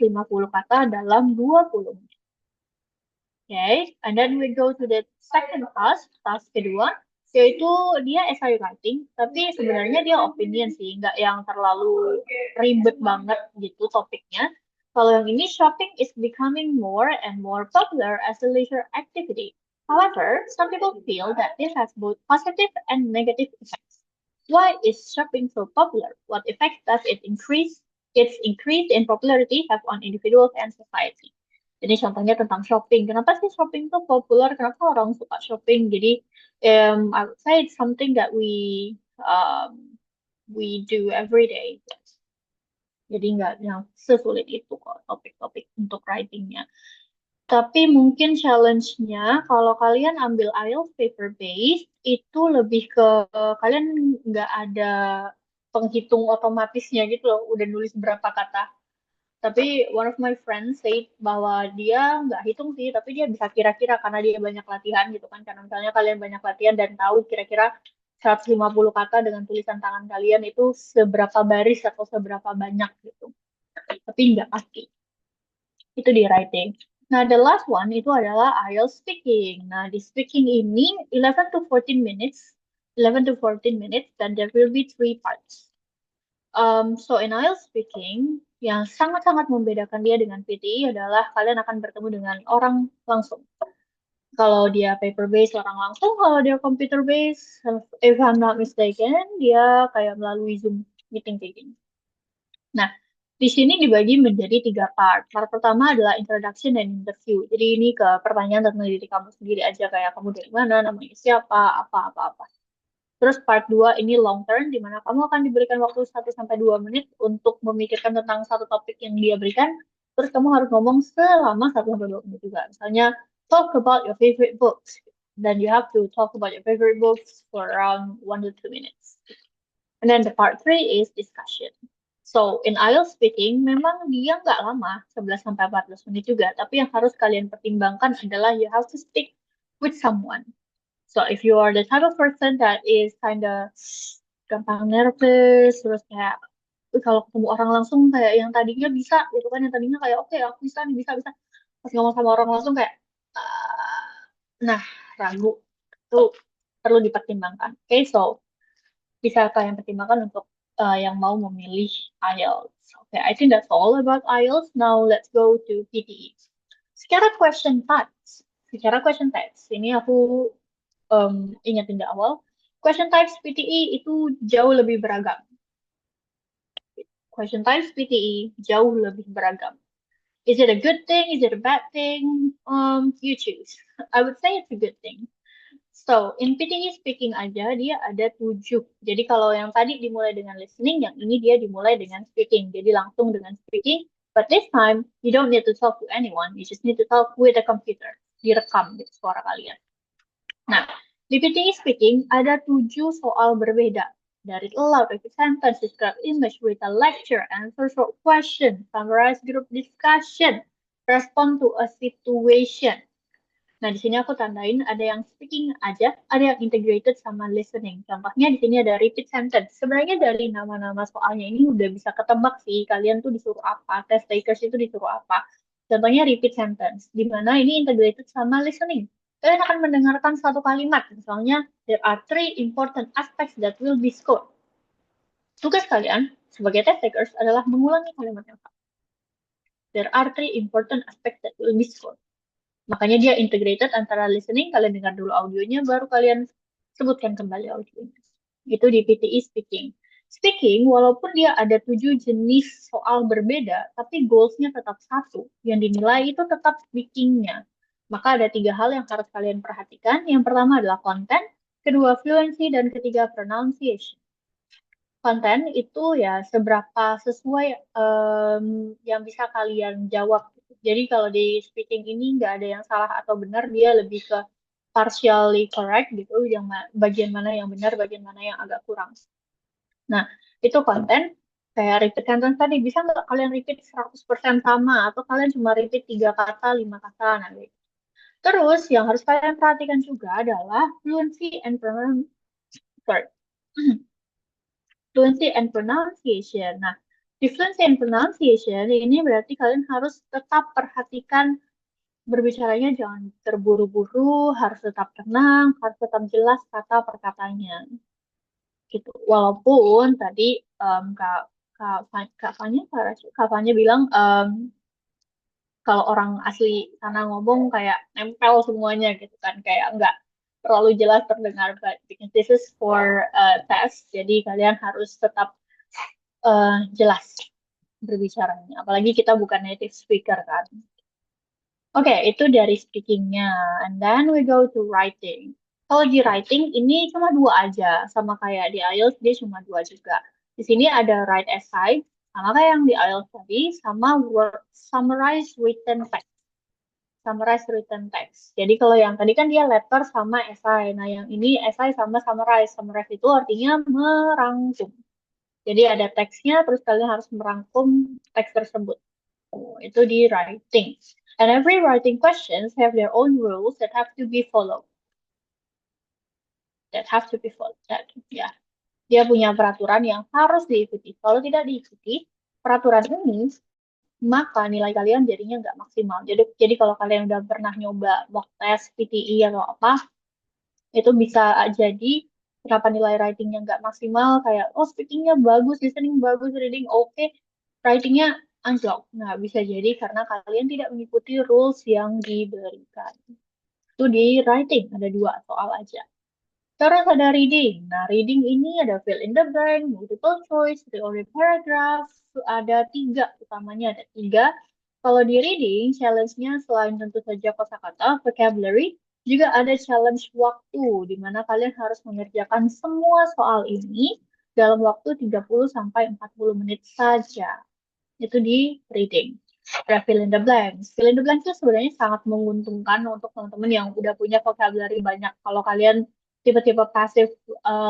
kata dalam 20 menit. Okay, and then we go to the second task kedua, yaitu dia essay writing, tapi sebenarnya dia opinion sih, nggak yang terlalu ribet banget gitu topiknya. Kalau yang ini, shopping is becoming more and more popular as a leisure activity. However, some people feel that this has both positive and negative effects. Why is shopping so popular? What effect does its increase in popularity have on individuals and society? Jadi contohnya tentang shopping. Kenapa sih shopping tuh populer? Kenapa orang suka shopping? Jadi I would say it's something that we do every day. Jadi nggak yang sesulit itu kok topik-topik untuk writingnya. Tapi mungkin challenge-nya kalau kalian ambil IELTS paper based itu lebih ke kalian nggak ada penghitung otomatisnya gitu loh, udah nulis berapa kata. Tapi one of my friends said bahwa dia nggak hitung sih, tapi dia bisa kira-kira karena dia banyak latihan gitu kan. Karena misalnya kalian banyak latihan dan tahu kira-kira 150 kata dengan tulisan tangan kalian itu seberapa baris atau seberapa banyak gitu. Tapi nggak pasti. Itu di writing. Nah, the last one itu adalah IELTS speaking. Nah, di speaking ini 11 to 14 minutes, 11 to 14 minutes, dan there will be three parts. So in IELTS speaking, yang sangat-sangat membedakan dia dengan PTE adalah kalian akan bertemu dengan orang langsung. Kalau dia paper based orang langsung, kalau dia computer based, if I'm not mistaken, dia kayak melalui Zoom meeting kayak gini. Nah, di sini dibagi menjadi 3 part. Part pertama adalah introduction dan interview. Jadi ini ke pertanyaan tentang diri kamu sendiri aja, kayak kamu dari mana, namanya siapa, apa-apa-apa. Terus part 2 ini long term, di mana kamu akan diberikan waktu 1 sampai 2 menit untuk memikirkan tentang satu topik yang dia berikan. Terus kamu harus ngomong selama 1 sampai 2 menit juga. Misalnya, talk about your favorite books. Then you have to talk about your favorite books for around 1 to 2 minutes. And then the part 3 is discussion. So, in IELTS speaking, memang dia nggak lama, 11 sampai 14 menit juga. Tapi yang harus kalian pertimbangkan adalah you have to speak with someone. So if you are the type of person that is kinda gampang nervous, terus kayak kalau ketemu orang langsung kayak yang tadinya bisa gitu kan, yang tadinya kayak oke aku bisa nih, bisa bisa. Pas ngomong sama orang langsung kayak "Ah." Nah, ragu itu perlu dipertimbangkan. Oke, so bisa kalian pertimbangkan untuk yang mau memilih IELTS. Oke, I think that's all about IELTS. Now let's go to PTE. Secara question types. Secara question types. Ini aku ingatin di awal, question types PTE itu jauh lebih beragam. Question types PTE jauh lebih beragam. Is it a good thing? Is it a bad thing? You choose. I would say it's a good thing. So, in PTE speaking aja, dia ada 7. Jadi kalau yang tadi dimulai dengan listening, yang ini dia dimulai dengan speaking. Jadi langsung dengan speaking. But this time, you don't need to talk to anyone. You just need to talk with the computer. Direkam gitu suara kalian. Nah, di PTE speaking ada 7 soal berbeda. Dari aloud, repeat sentence, describe image, read a lecture, answer short question, summarize group discussion, respond to a situation. Nah, di sini aku tandain ada yang speaking aja, ada yang integrated sama listening. Contohnya di sini ada repeat sentence. Sebenarnya dari nama-nama soalnya ini udah bisa ketebak sih, kalian tuh disuruh apa, test takers itu disuruh apa. Contohnya repeat sentence, di mana ini integrated sama listening. Kalian akan mendengarkan satu kalimat, misalnya, there are 3 important aspects that will be scored. Tugas kalian sebagai test takers adalah mengulangi kalimat yang sama. There are 3 important aspects that will be scored. Makanya dia integrated antara listening, kalian dengar dulu audionya, baru kalian sebutkan kembali audionya. Itu di PTE speaking. Speaking, walaupun dia ada 7 jenis soal berbeda, tapi goals-nya tetap satu. Yang dinilai itu tetap speaking-nya. Maka ada 3 hal yang harus kalian perhatikan. Yang pertama adalah konten, kedua fluency, dan ketiga pronunciation. Konten itu ya seberapa sesuai yang bisa kalian jawab. Jadi kalau di speaking ini nggak ada yang salah atau benar, dia lebih ke partially correct gitu, yang bagian mana yang benar, bagian mana yang agak kurang. Nah, itu konten, kayak repeat sentence tadi, bisa nggak kalian repeat 100% sama, atau kalian cuma repeat 3 kata, 5 kata, nah gitu. Terus, yang harus kalian perhatikan juga adalah fluency and fluency and pronunciation. Nah, di fluency and pronunciation ini berarti kalian harus tetap perhatikan berbicaranya jangan terburu-buru, harus tetap tenang, harus tetap jelas kata per katanya gitu. Walaupun tadi Kak Kak Fanya bilang kalau orang asli sana ngomong kayak nempel semuanya gitu kan, kayak nggak terlalu jelas terdengar. But because this is for test, jadi kalian harus tetap jelas berbicaranya. Apalagi kita bukan native speaker kan. Oke, itu dari speakingnya. And then we go to writing. Kalau di writing ini cuma dua aja, sama kayak di IELTS dia cuma dua juga. Di sini ada write essay, sama kayak yang di IELTS tadi, sama summarize written text. Summarize written text. Jadi kalau yang tadi kan dia letter sama essay. Nah yang ini essay sama summarize. Summarize itu artinya merangkum. Jadi ada teksnya, terus kalian harus merangkum teks tersebut. Itu di writing. And every writing questions have their own rules that have to be followed. That have to be followed. Ya. Dia punya peraturan yang harus diikuti. Kalau tidak diikuti peraturan ini, maka nilai kalian jadinya nggak maksimal. Jadi kalau kalian udah pernah nyoba mock test, PTE atau apa, itu bisa jadi kenapa nilai writingnya nggak maksimal, kayak oh speakingnya bagus, listening bagus, reading oke, writingnya anjlok. Nah, bisa jadi karena kalian tidak mengikuti rules yang diberikan. Itu di writing, ada dua soal aja. Terus ada reading. Nah, reading ini ada fill in the blank, multiple choice, theory paragraph, ada tiga, utamanya ada tiga. Kalau di reading, challenge-nya selain tentu saja kosakata, vocabulary, juga ada challenge waktu, di mana kalian harus mengerjakan semua soal ini dalam waktu 30 sampai 40 menit saja. Itu di reading. Ada fill in the blanks. Fill in the blanks itu sebenarnya sangat menguntungkan untuk teman-teman yang udah punya vocabulary banyak. Kalau kalian tipe-tipe passive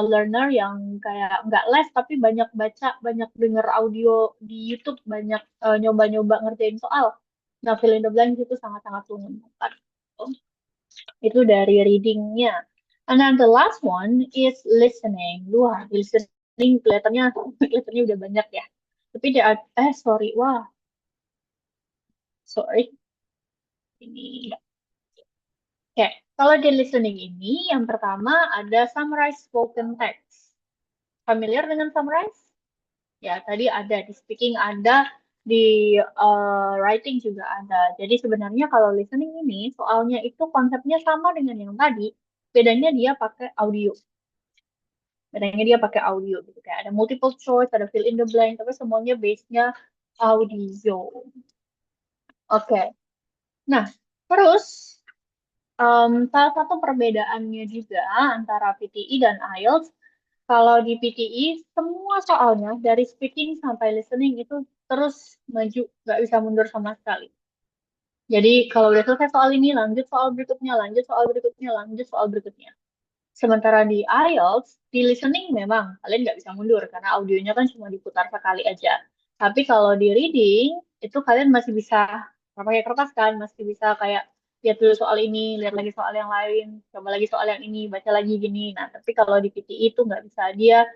learner yang kayak nggak les tapi banyak baca, banyak denger audio di YouTube, banyak nyoba-nyoba ngerjain soal. Nah, fill in the blanks itu sangat-sangat menguntungkan. Itu dari readingnya. And then the last one is listening. Wah, listening kelihatannya udah banyak ya. Tapi sorry, wah, sorry. Ini. Oke, kalau di listening ini, yang pertama ada summarize spoken text. Familiar dengan summarize? Ya, tadi ada di speaking ada, di writing juga ada. Jadi sebenarnya kalau listening ini, soalnya itu konsepnya sama dengan yang tadi, bedanya dia pakai audio. Bedanya dia pakai audio gitu. Kayak ada multiple choice, ada fill in the blank, tapi semuanya base-nya audio. Oke. Nah, terus salah satu perbedaannya juga antara PTE dan IELTS, kalau di PTE semua soalnya dari speaking sampai listening itu terus maju, nggak bisa mundur sama sekali. Jadi kalau udah selesai soal ini, lanjut soal berikutnya, lanjut soal berikutnya, lanjut soal berikutnya. Sementara di IELTS, di listening memang kalian nggak bisa mundur karena audionya kan cuma diputar sekali aja. Tapi kalau di reading, itu kalian masih bisa pakai kertas kan, masih bisa kayak lihat dulu soal ini, lihat lagi soal yang lain, coba lagi soal yang ini, baca lagi gini. Nah, tapi kalau di PTE itu nggak bisa, dia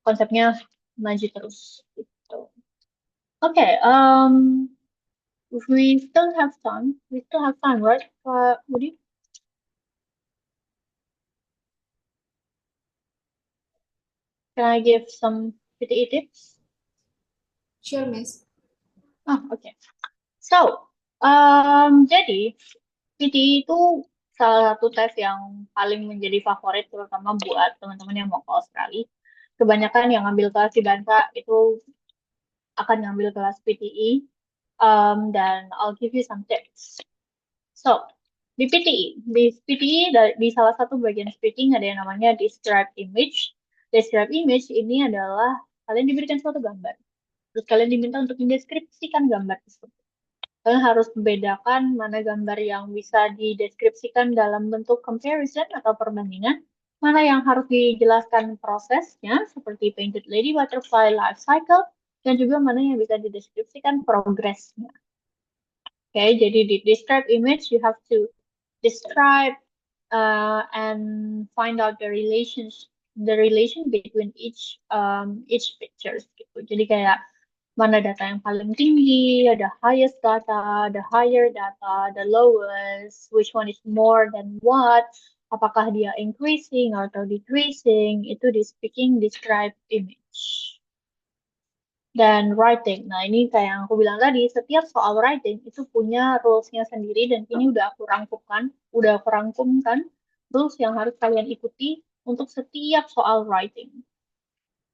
konsepnya maju terus. Gitu. Oke, we still have time, right, Kak Budi? Can I give some PTE tips? Sure, Miss. Oh, oke. So, jadi PTE itu salah satu tes yang paling menjadi favorit terutama buat teman-teman yang mau ke Australia. Kebanyakan yang ngambil kelas di Bansa itu akan ngambil kelas PTE, dan I'll give you some tips. So, di salah satu bagian speaking ada yang namanya describe image. Describe image ini adalah kalian diberikan suatu gambar. Terus kalian diminta untuk mendeskripsikan gambar tersebut. Kalian harus membedakan mana gambar yang bisa dideskripsikan dalam bentuk comparison atau perbandingan, mana yang harus dijelaskan prosesnya seperti painted lady, butterfly, life cycle, dan juga mana yang bisa dideskripsikan progresnya. Oke, jadi di describe image you have to describe and find out the relation between each pictures gitu. Jadi kayak mana data yang paling tinggi, the highest data, the higher data, the lowest, which one is more than what, apakah dia increasing atau decreasing, itu di speaking describe image. Dan writing, nah ini kayak yang aku bilang tadi, setiap soal writing itu punya rules-nya sendiri dan ini udah aku rangkumkan rules yang harus kalian ikuti untuk setiap soal writing.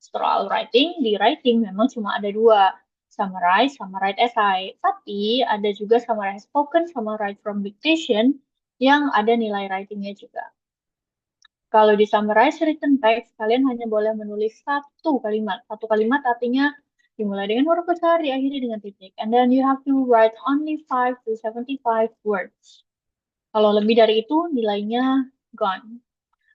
Soal writing, di writing memang cuma ada dua, summarize sama write essay. Tapi ada juga summarize spoken sama write from dictation yang ada nilai writingnya juga. Kalau di summarize written text, kalian hanya boleh menulis satu kalimat. Satu kalimat artinya dimulai dengan huruf besar, diakhiri dengan titik. And then you have to write only 5 to 75 words. Kalau lebih dari itu, nilainya gone.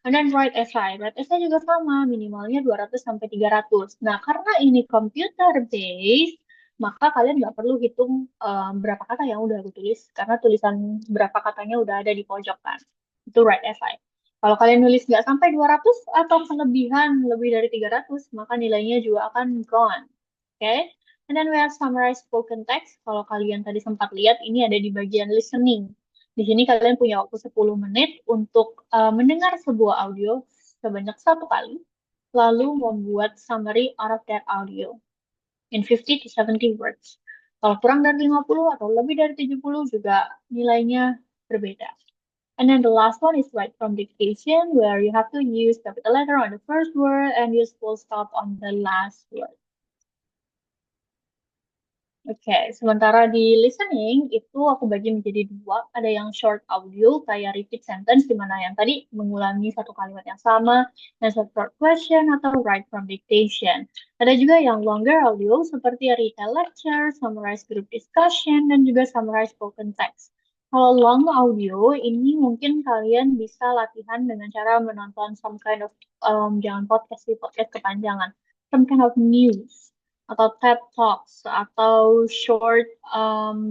And then write essay. Write essay juga sama, minimalnya 200 sampai 300. Nah, karena ini computer based, maka kalian nggak perlu hitung berapa kata yang udah aku tulis, karena tulisan berapa katanya udah ada di pojok kan. Itu write essay. Kalau kalian nulis nggak sampai 200 atau kelebihan lebih dari 300, maka nilainya juga akan gone. Oke? Okay? And then we have summarize spoken text. Kalau kalian tadi sempat lihat, ini ada di bagian listening. Di sini kalian punya waktu 10 menit untuk mendengar sebuah audio sebanyak satu kali, lalu membuat summary out of that audio in 50 to 70 words. Kalau kurang dari 50 atau lebih dari 70 juga nilainya berbeda. And then the last one is write from dictation, where you have to use capital letter on the first word and use full stop on the last word. Oke, sementara di listening itu aku bagi menjadi dua. Ada yang short audio kayak repeat sentence di mana yang tadi mengulangi satu kalimat yang sama, dan short question atau write from dictation. Ada juga yang longer audio seperti retail lecture, summarize group discussion, dan juga summarize spoken text. Kalau long audio ini mungkin kalian bisa latihan dengan cara menonton some kind of jangan podcast sih, podcast kepanjangan, some kind of news atau TED Talks atau short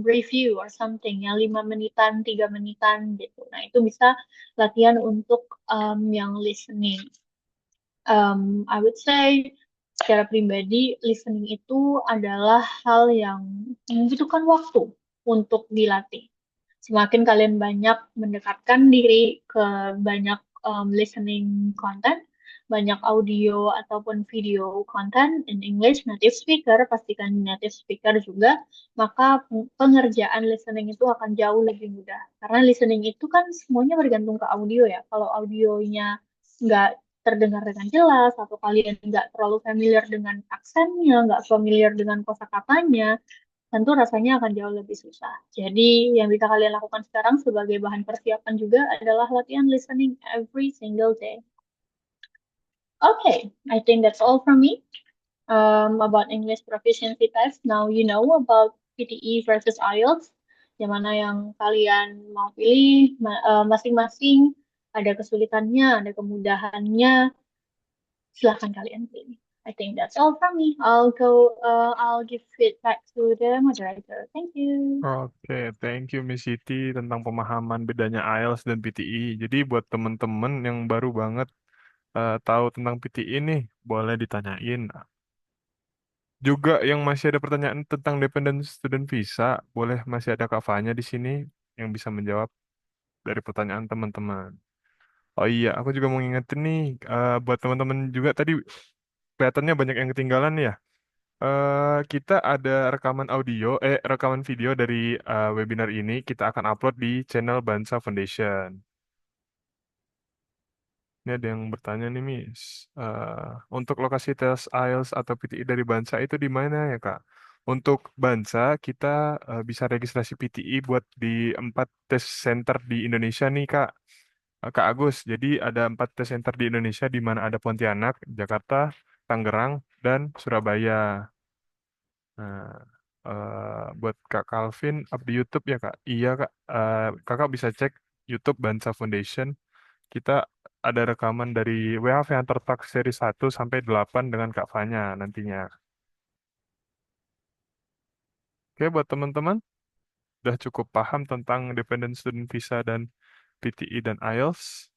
review or something yang 5 menitan, 3 menitan gitu. Nah itu bisa latihan untuk yang listening. I would say secara pribadi listening itu adalah hal yang membutuhkan waktu untuk dilatih. Semakin kalian banyak mendekatkan diri ke banyak listening content, banyak audio ataupun video content in English native speaker, pastikan native speaker juga, maka pengerjaan listening itu akan jauh lebih mudah. Karena listening itu kan semuanya bergantung ke audio ya. Kalau audionya nggak terdengar dengan jelas, atau kalian nggak terlalu familiar dengan aksennya, nggak familiar dengan kosakatanya, tentu rasanya akan jauh lebih susah. Jadi yang bisa kalian lakukan sekarang sebagai bahan persiapan juga adalah latihan listening every single day. Okay, I think that's all from me about English proficiency test. Now you know about PTE versus IELTS. Yang mana yang kalian mau pilih, masing-masing ada kesulitannya, ada kemudahannya. Silahkan kalian pilih. I think that's all from me. I'll give feedback to the moderator. Thank you. Oke, thank you Miss Siti tentang pemahaman bedanya IELTS dan PTE. Jadi buat temen-temen yang baru banget tahu tentang PTE nih, boleh ditanyain. Juga yang masih ada pertanyaan tentang dependent student visa, boleh masih ada Kak Fanya di sini yang bisa menjawab dari pertanyaan teman-teman. Oh iya, aku juga mau ngingetin nih buat teman-teman juga tadi kelihatannya banyak yang ketinggalan ya. Kita ada rekaman video dari webinar ini kita akan upload di channel Bansa Foundation. Ini ada yang bertanya nih, Miss. Untuk lokasi tes IELTS atau PTE dari Bansa itu di mana ya, Kak? Untuk Bansa, kita bisa registrasi PTE buat di 4 tes center di Indonesia nih, Kak. Kak Agus, jadi ada 4 tes center di Indonesia di mana ada Pontianak, Jakarta, Tangerang, dan Surabaya. Nah, buat Kak Calvin, up di YouTube ya, Kak? Iya, Kak. Kakak bisa cek YouTube Bansa Foundation. Kita ada rekaman dari WHV Hunter Talk seri 1 sampai 8 dengan Kak Fanya nantinya. Oke, buat teman-teman, udah cukup paham tentang Dependent Student Visa dan PTE dan IELTS.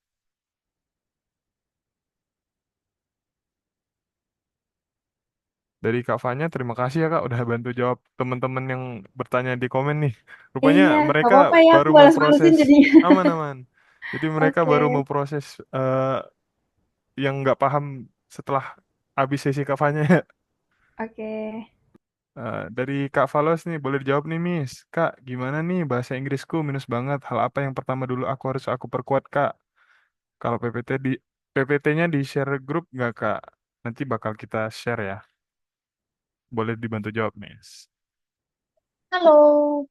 Dari Kak Fanya, terima kasih ya Kak udah bantu jawab teman-teman yang bertanya di komen nih. Rupanya Iya, nggak mereka apa-apa ya, aku baru balas-balesin memproses jadinya. aman-aman. Jadi mereka Oke, baru memproses yang nggak paham setelah habis sesi Kak Fanya ya. oke. Dari Kak Falos nih, boleh dijawab nih Miss. Kak, gimana nih bahasa Inggrisku minus banget. Hal apa yang pertama dulu aku perkuat Kak? Kalau PPT-nya di share grup nggak Kak? Nanti bakal kita share ya. Boleh dibantu jawab Miss. Halo,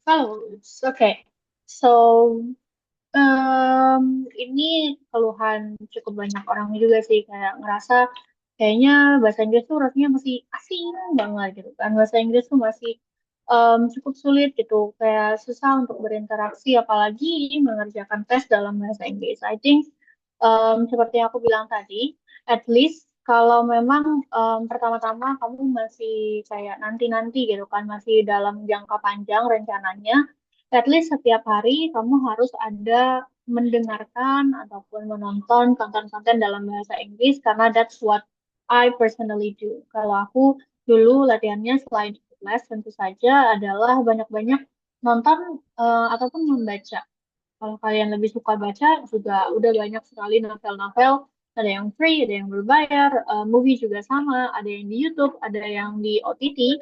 Halo. Okay. So, ini keluhan cukup banyak orang juga sih kayak ngerasa kayaknya bahasa Inggris tuh rasanya masih asing banget gitu kan. Bahasa Inggris tuh masih cukup sulit gitu, kayak susah untuk berinteraksi apalagi mengerjakan tes dalam bahasa Inggris. I think seperti yang aku bilang tadi, at least kalau memang pertama-tama kamu masih kayak nanti-nanti gitu kan, masih dalam jangka panjang rencananya, at least setiap hari kamu harus ada mendengarkan ataupun menonton konten-konten dalam bahasa Inggris karena that's what I personally do. Kalau aku dulu latihannya selain ikut les tentu saja adalah banyak-banyak nonton ataupun membaca. Kalau kalian lebih suka baca, juga udah banyak sekali novel-novel. Ada yang free, ada yang berbayar. Movie juga sama, ada yang di YouTube, ada yang di OTT.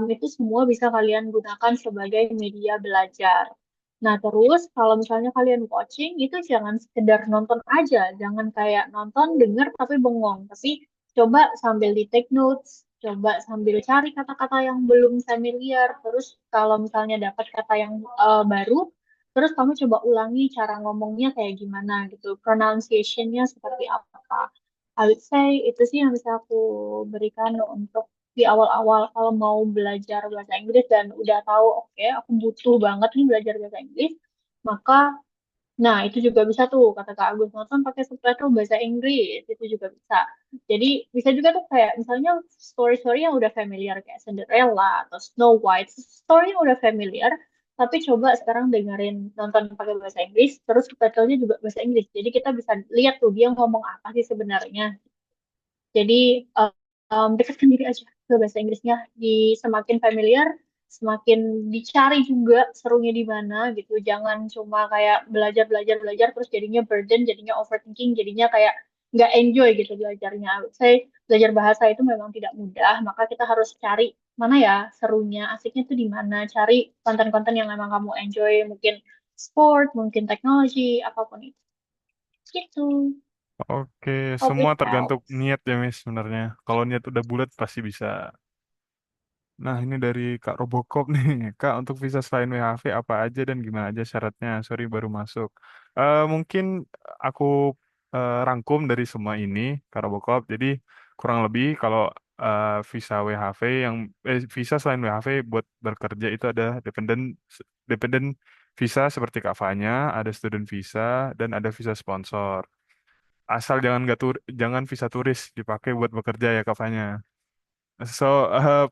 Itu semua bisa kalian gunakan sebagai media belajar. Nah, terus kalau misalnya kalian watching, itu jangan sekedar nonton aja. Jangan kayak nonton, denger, tapi bengong. Tapi coba sambil di take notes, coba sambil cari kata-kata yang belum familiar. Terus kalau misalnya dapat kata yang baru, terus kamu coba ulangi cara ngomongnya kayak gimana gitu, pronunciation-nya seperti apa. I would say itu sih yang bisa aku berikan untuk di awal-awal kalau mau belajar bahasa Inggris dan udah tahu, oke, aku butuh banget nih belajar bahasa Inggris, maka nah itu juga bisa tuh kata Kak Agus nonton pakai subtitle bahasa Inggris itu juga bisa. Jadi bisa juga tuh kayak misalnya story-story yang udah familiar kayak Cinderella atau Snow White, story yang udah familiar, tapi coba sekarang dengerin nonton pakai bahasa Inggris, terus subtitlenya juga bahasa Inggris. Jadi kita bisa lihat tuh dia ngomong apa sih sebenarnya. Jadi dekatkan diri aja ke bahasa Inggrisnya. Di semakin familiar, semakin dicari juga serunya di mana gitu. Jangan cuma kayak belajar belajar belajar terus jadinya burden, jadinya overthinking, jadinya kayak nggak enjoy gitu belajarnya. Saya belajar bahasa itu memang tidak mudah, maka kita harus cari mana ya serunya, asiknya tuh di mana. Cari konten-konten yang memang kamu enjoy, mungkin sport, mungkin teknologi, apapun itu. Gitu. Oke, Hope semua it tergantung helps. niat ya Miss sebenarnya. Kalau niat udah bulat pasti bisa. Nah, ini dari Kak Robocop nih. Kak, untuk visa selain WHV apa aja dan gimana aja syaratnya? Sorry, baru masuk. Mungkin aku rangkum dari semua ini, Kak Robocop. Jadi, kurang lebih kalau visa WHV visa selain WHV buat bekerja itu ada dependent visa seperti Kak Fanya, ada student visa, dan ada visa sponsor. Asal jangan visa turis dipakai buat bekerja ya Kak Fanya.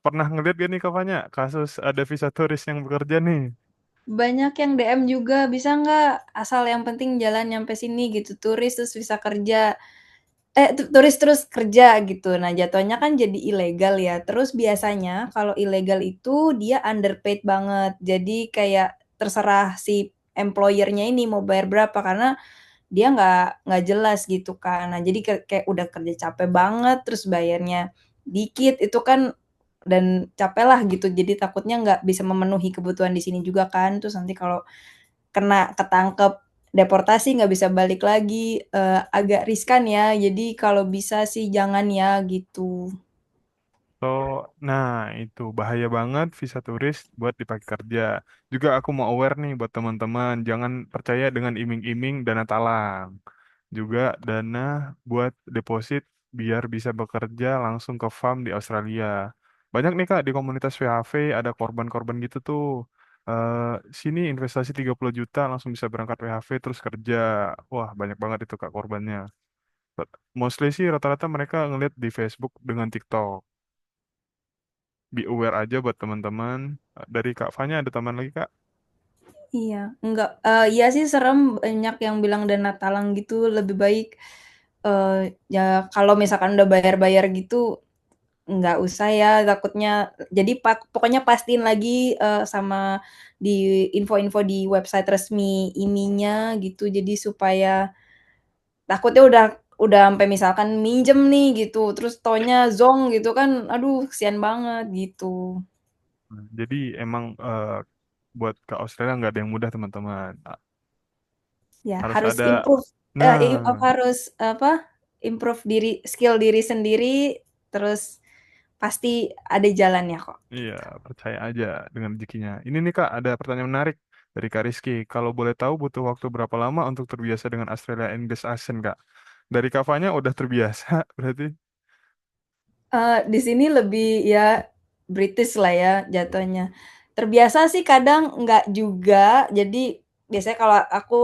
Pernah ngeliat gak nih Kak kasus ada visa turis yang bekerja nih? Banyak yang DM juga, bisa nggak asal yang penting jalan nyampe sini gitu, turis terus bisa kerja. Turis terus kerja gitu. Nah, jatuhnya kan jadi ilegal ya. Terus biasanya kalau ilegal itu dia underpaid banget. Jadi kayak terserah si employer-nya ini mau bayar berapa karena dia nggak jelas gitu kan. Nah, jadi kayak udah kerja capek banget terus bayarnya dikit itu kan dan capek lah gitu. Jadi takutnya nggak bisa memenuhi kebutuhan di sini juga kan. Terus nanti kalau ketangkep deportasi nggak bisa balik lagi, agak riskan ya. Jadi kalau bisa sih jangan ya gitu. So, nah itu bahaya banget visa turis buat dipakai kerja. Juga aku mau aware nih buat teman-teman, jangan percaya dengan iming-iming dana talang. Juga dana buat deposit biar bisa bekerja langsung ke farm di Australia. Banyak nih Kak di komunitas VHV ada korban-korban gitu tuh. Eh Sini investasi 30 juta langsung bisa berangkat VHV terus kerja. Wah, banyak banget itu Kak korbannya. Mostly sih rata-rata mereka ngeliat di Facebook dengan TikTok. Be aware aja buat teman-teman. Dari Kak Fanya ada tambahan lagi Kak? Iya, enggak, iya sih serem banyak yang bilang dana talang gitu lebih baik, Ya kalau misalkan udah bayar-bayar gitu, nggak usah ya, takutnya jadi pokoknya pastiin lagi, sama di info-info di website resmi IMI-nya gitu, jadi supaya takutnya udah sampai misalkan minjem nih gitu, terus taunya zonk gitu kan, aduh kasihan banget gitu. Nah, jadi emang buat ke Australia nggak ada yang mudah teman-teman. Ya Harus harus ada, improve, nah, harus apa, improve skill diri sendiri, terus pasti ada jalannya kok. iya percaya aja dengan rezekinya. Ini nih Kak, ada pertanyaan menarik dari Kak Rizky. Kalau boleh tahu butuh waktu berapa lama untuk terbiasa dengan Australia English accent Kak? Dari Kavanya udah terbiasa berarti. Di sini lebih ya British lah ya jatuhnya. Terbiasa sih kadang nggak juga, jadi biasanya kalau aku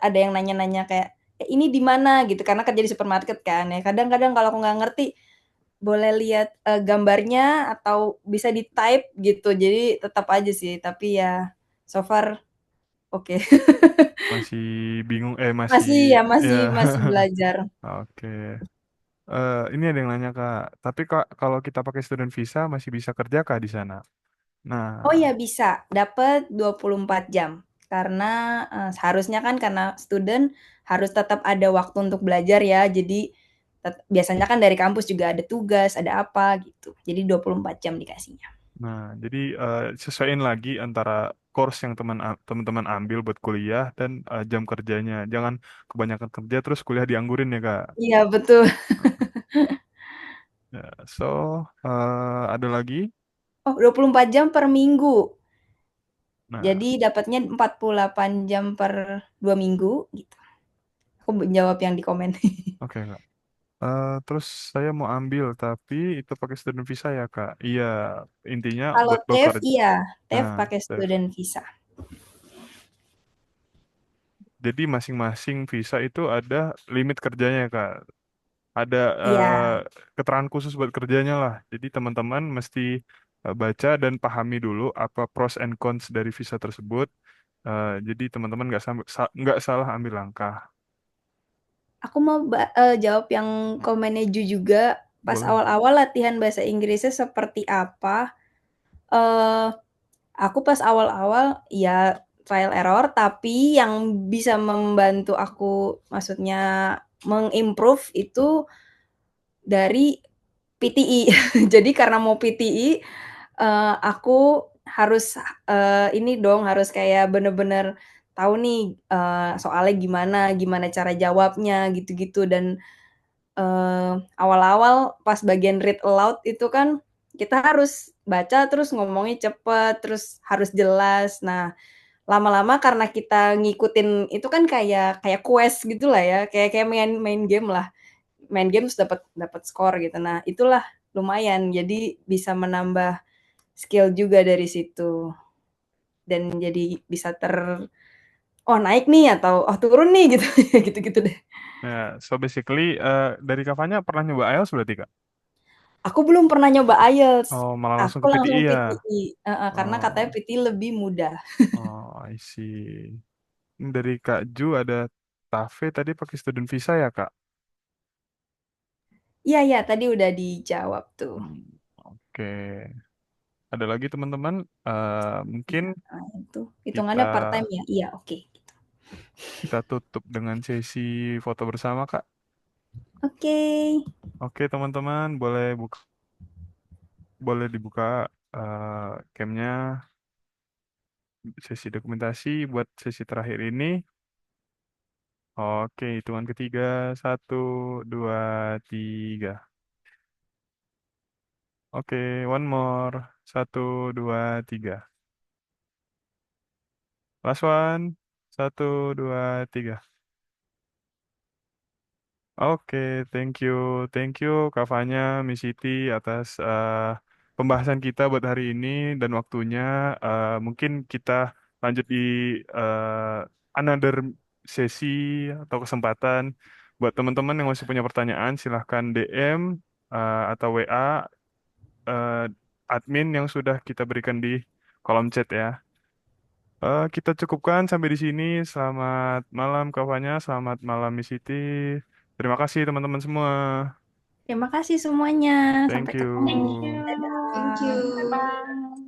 ada yang nanya-nanya kayak, "Ini di mana?" Gitu, karena kerja di supermarket kan ya. Kadang-kadang kalau aku nggak ngerti, boleh lihat, gambarnya atau bisa di-type gitu, jadi tetap aja sih, tapi ya so far oke. Masih bingung, masih, Masih ya, ya. masih belajar. Oke. Ini ada yang nanya Kak, tapi Kak kalau kita pakai student visa masih bisa kerja Kak di sana? Nah, Oh iya bisa, dapat 24 jam. Karena, seharusnya kan karena student harus tetap ada waktu untuk belajar ya, jadi biasanya kan dari kampus juga ada tugas, ada apa gitu. Jadi 24 jam dikasihnya. jadi sesuaiin lagi antara course yang teman-teman ambil buat kuliah dan jam kerjanya. Jangan kebanyakan kerja terus kuliah dianggurin ya Kak. Iya betul. Ya, so ada lagi. Oh 24 jam per minggu. Nah, Jadi dapatnya 48 jam per 2 minggu gitu. Aku jawab yang di komen. oke Kak. Terus saya mau ambil tapi itu pakai student visa ya Kak. Iya, intinya Kalau buat TEF bekerja. iya, TEF Nah, pakai student visa. jadi masing-masing visa itu ada limit kerjanya Kak. Ada Iya. keterangan khusus buat kerjanya lah. Jadi teman-teman mesti baca dan pahami dulu apa pros and cons dari visa tersebut. Jadi teman-teman nggak salah ambil langkah. Aku mau jawab yang komennya Ju juga, pas Boleh. awal-awal latihan bahasa Inggrisnya seperti apa, eee, aku pas awal-awal ya trial error, tapi yang bisa membantu aku maksudnya meng-improve itu dari PTI. Jadi karena mau PTI, aku harus, ini dong, harus kayak bener-bener tahu nih, soalnya gimana gimana cara jawabnya, gitu-gitu. Dan awal-awal pas bagian read aloud itu kan kita harus baca terus ngomongnya cepet, terus harus jelas. Nah, lama-lama karena kita ngikutin itu kan kayak kayak quest gitulah ya, kayak kayak main main game lah. Main game terus dapat dapat skor gitu. Nah, itulah lumayan. Jadi bisa menambah skill juga dari situ. Dan jadi bisa "Oh naik nih," atau "Oh turun nih," gitu. Gitu-gitu deh. Ya, so basically dari Kavanya pernah nyoba IELTS berarti Kak? Aku belum pernah nyoba IELTS. Oh, malah langsung Aku ke PTI langsung ya. PTI, heeh, karena katanya Oh, PTI lebih mudah. I see. Ini dari Kak Ju ada Tafe tadi pakai student visa ya Kak? Iya iya, tadi udah dijawab tuh. Hmm, oke. Ada lagi teman-teman, mungkin Nah, itu kita hitungannya part-time ya? Iya, oke. kita tutup dengan sesi foto bersama Kak. Oke. Oke teman-teman, boleh dibuka camnya, sesi dokumentasi buat sesi terakhir ini. Oke, hitungan ketiga, satu, dua, tiga. Oke, one more, satu, dua, tiga. Last one, satu, dua, tiga. Oke, thank you Kak Fanya, Miss Siti atas pembahasan kita buat hari ini dan waktunya. Mungkin kita lanjut di another sesi atau kesempatan. Buat teman-teman yang masih punya pertanyaan, silahkan DM atau WA eh, admin yang sudah kita berikan di kolom chat ya. Kita cukupkan sampai di sini. Selamat malam Kak Fanya, selamat malam Miss Siti. Terima kasih teman-teman semua. Terima kasih semuanya. Thank Sampai ketemu. Thank you. you. Thank you. Bye-bye.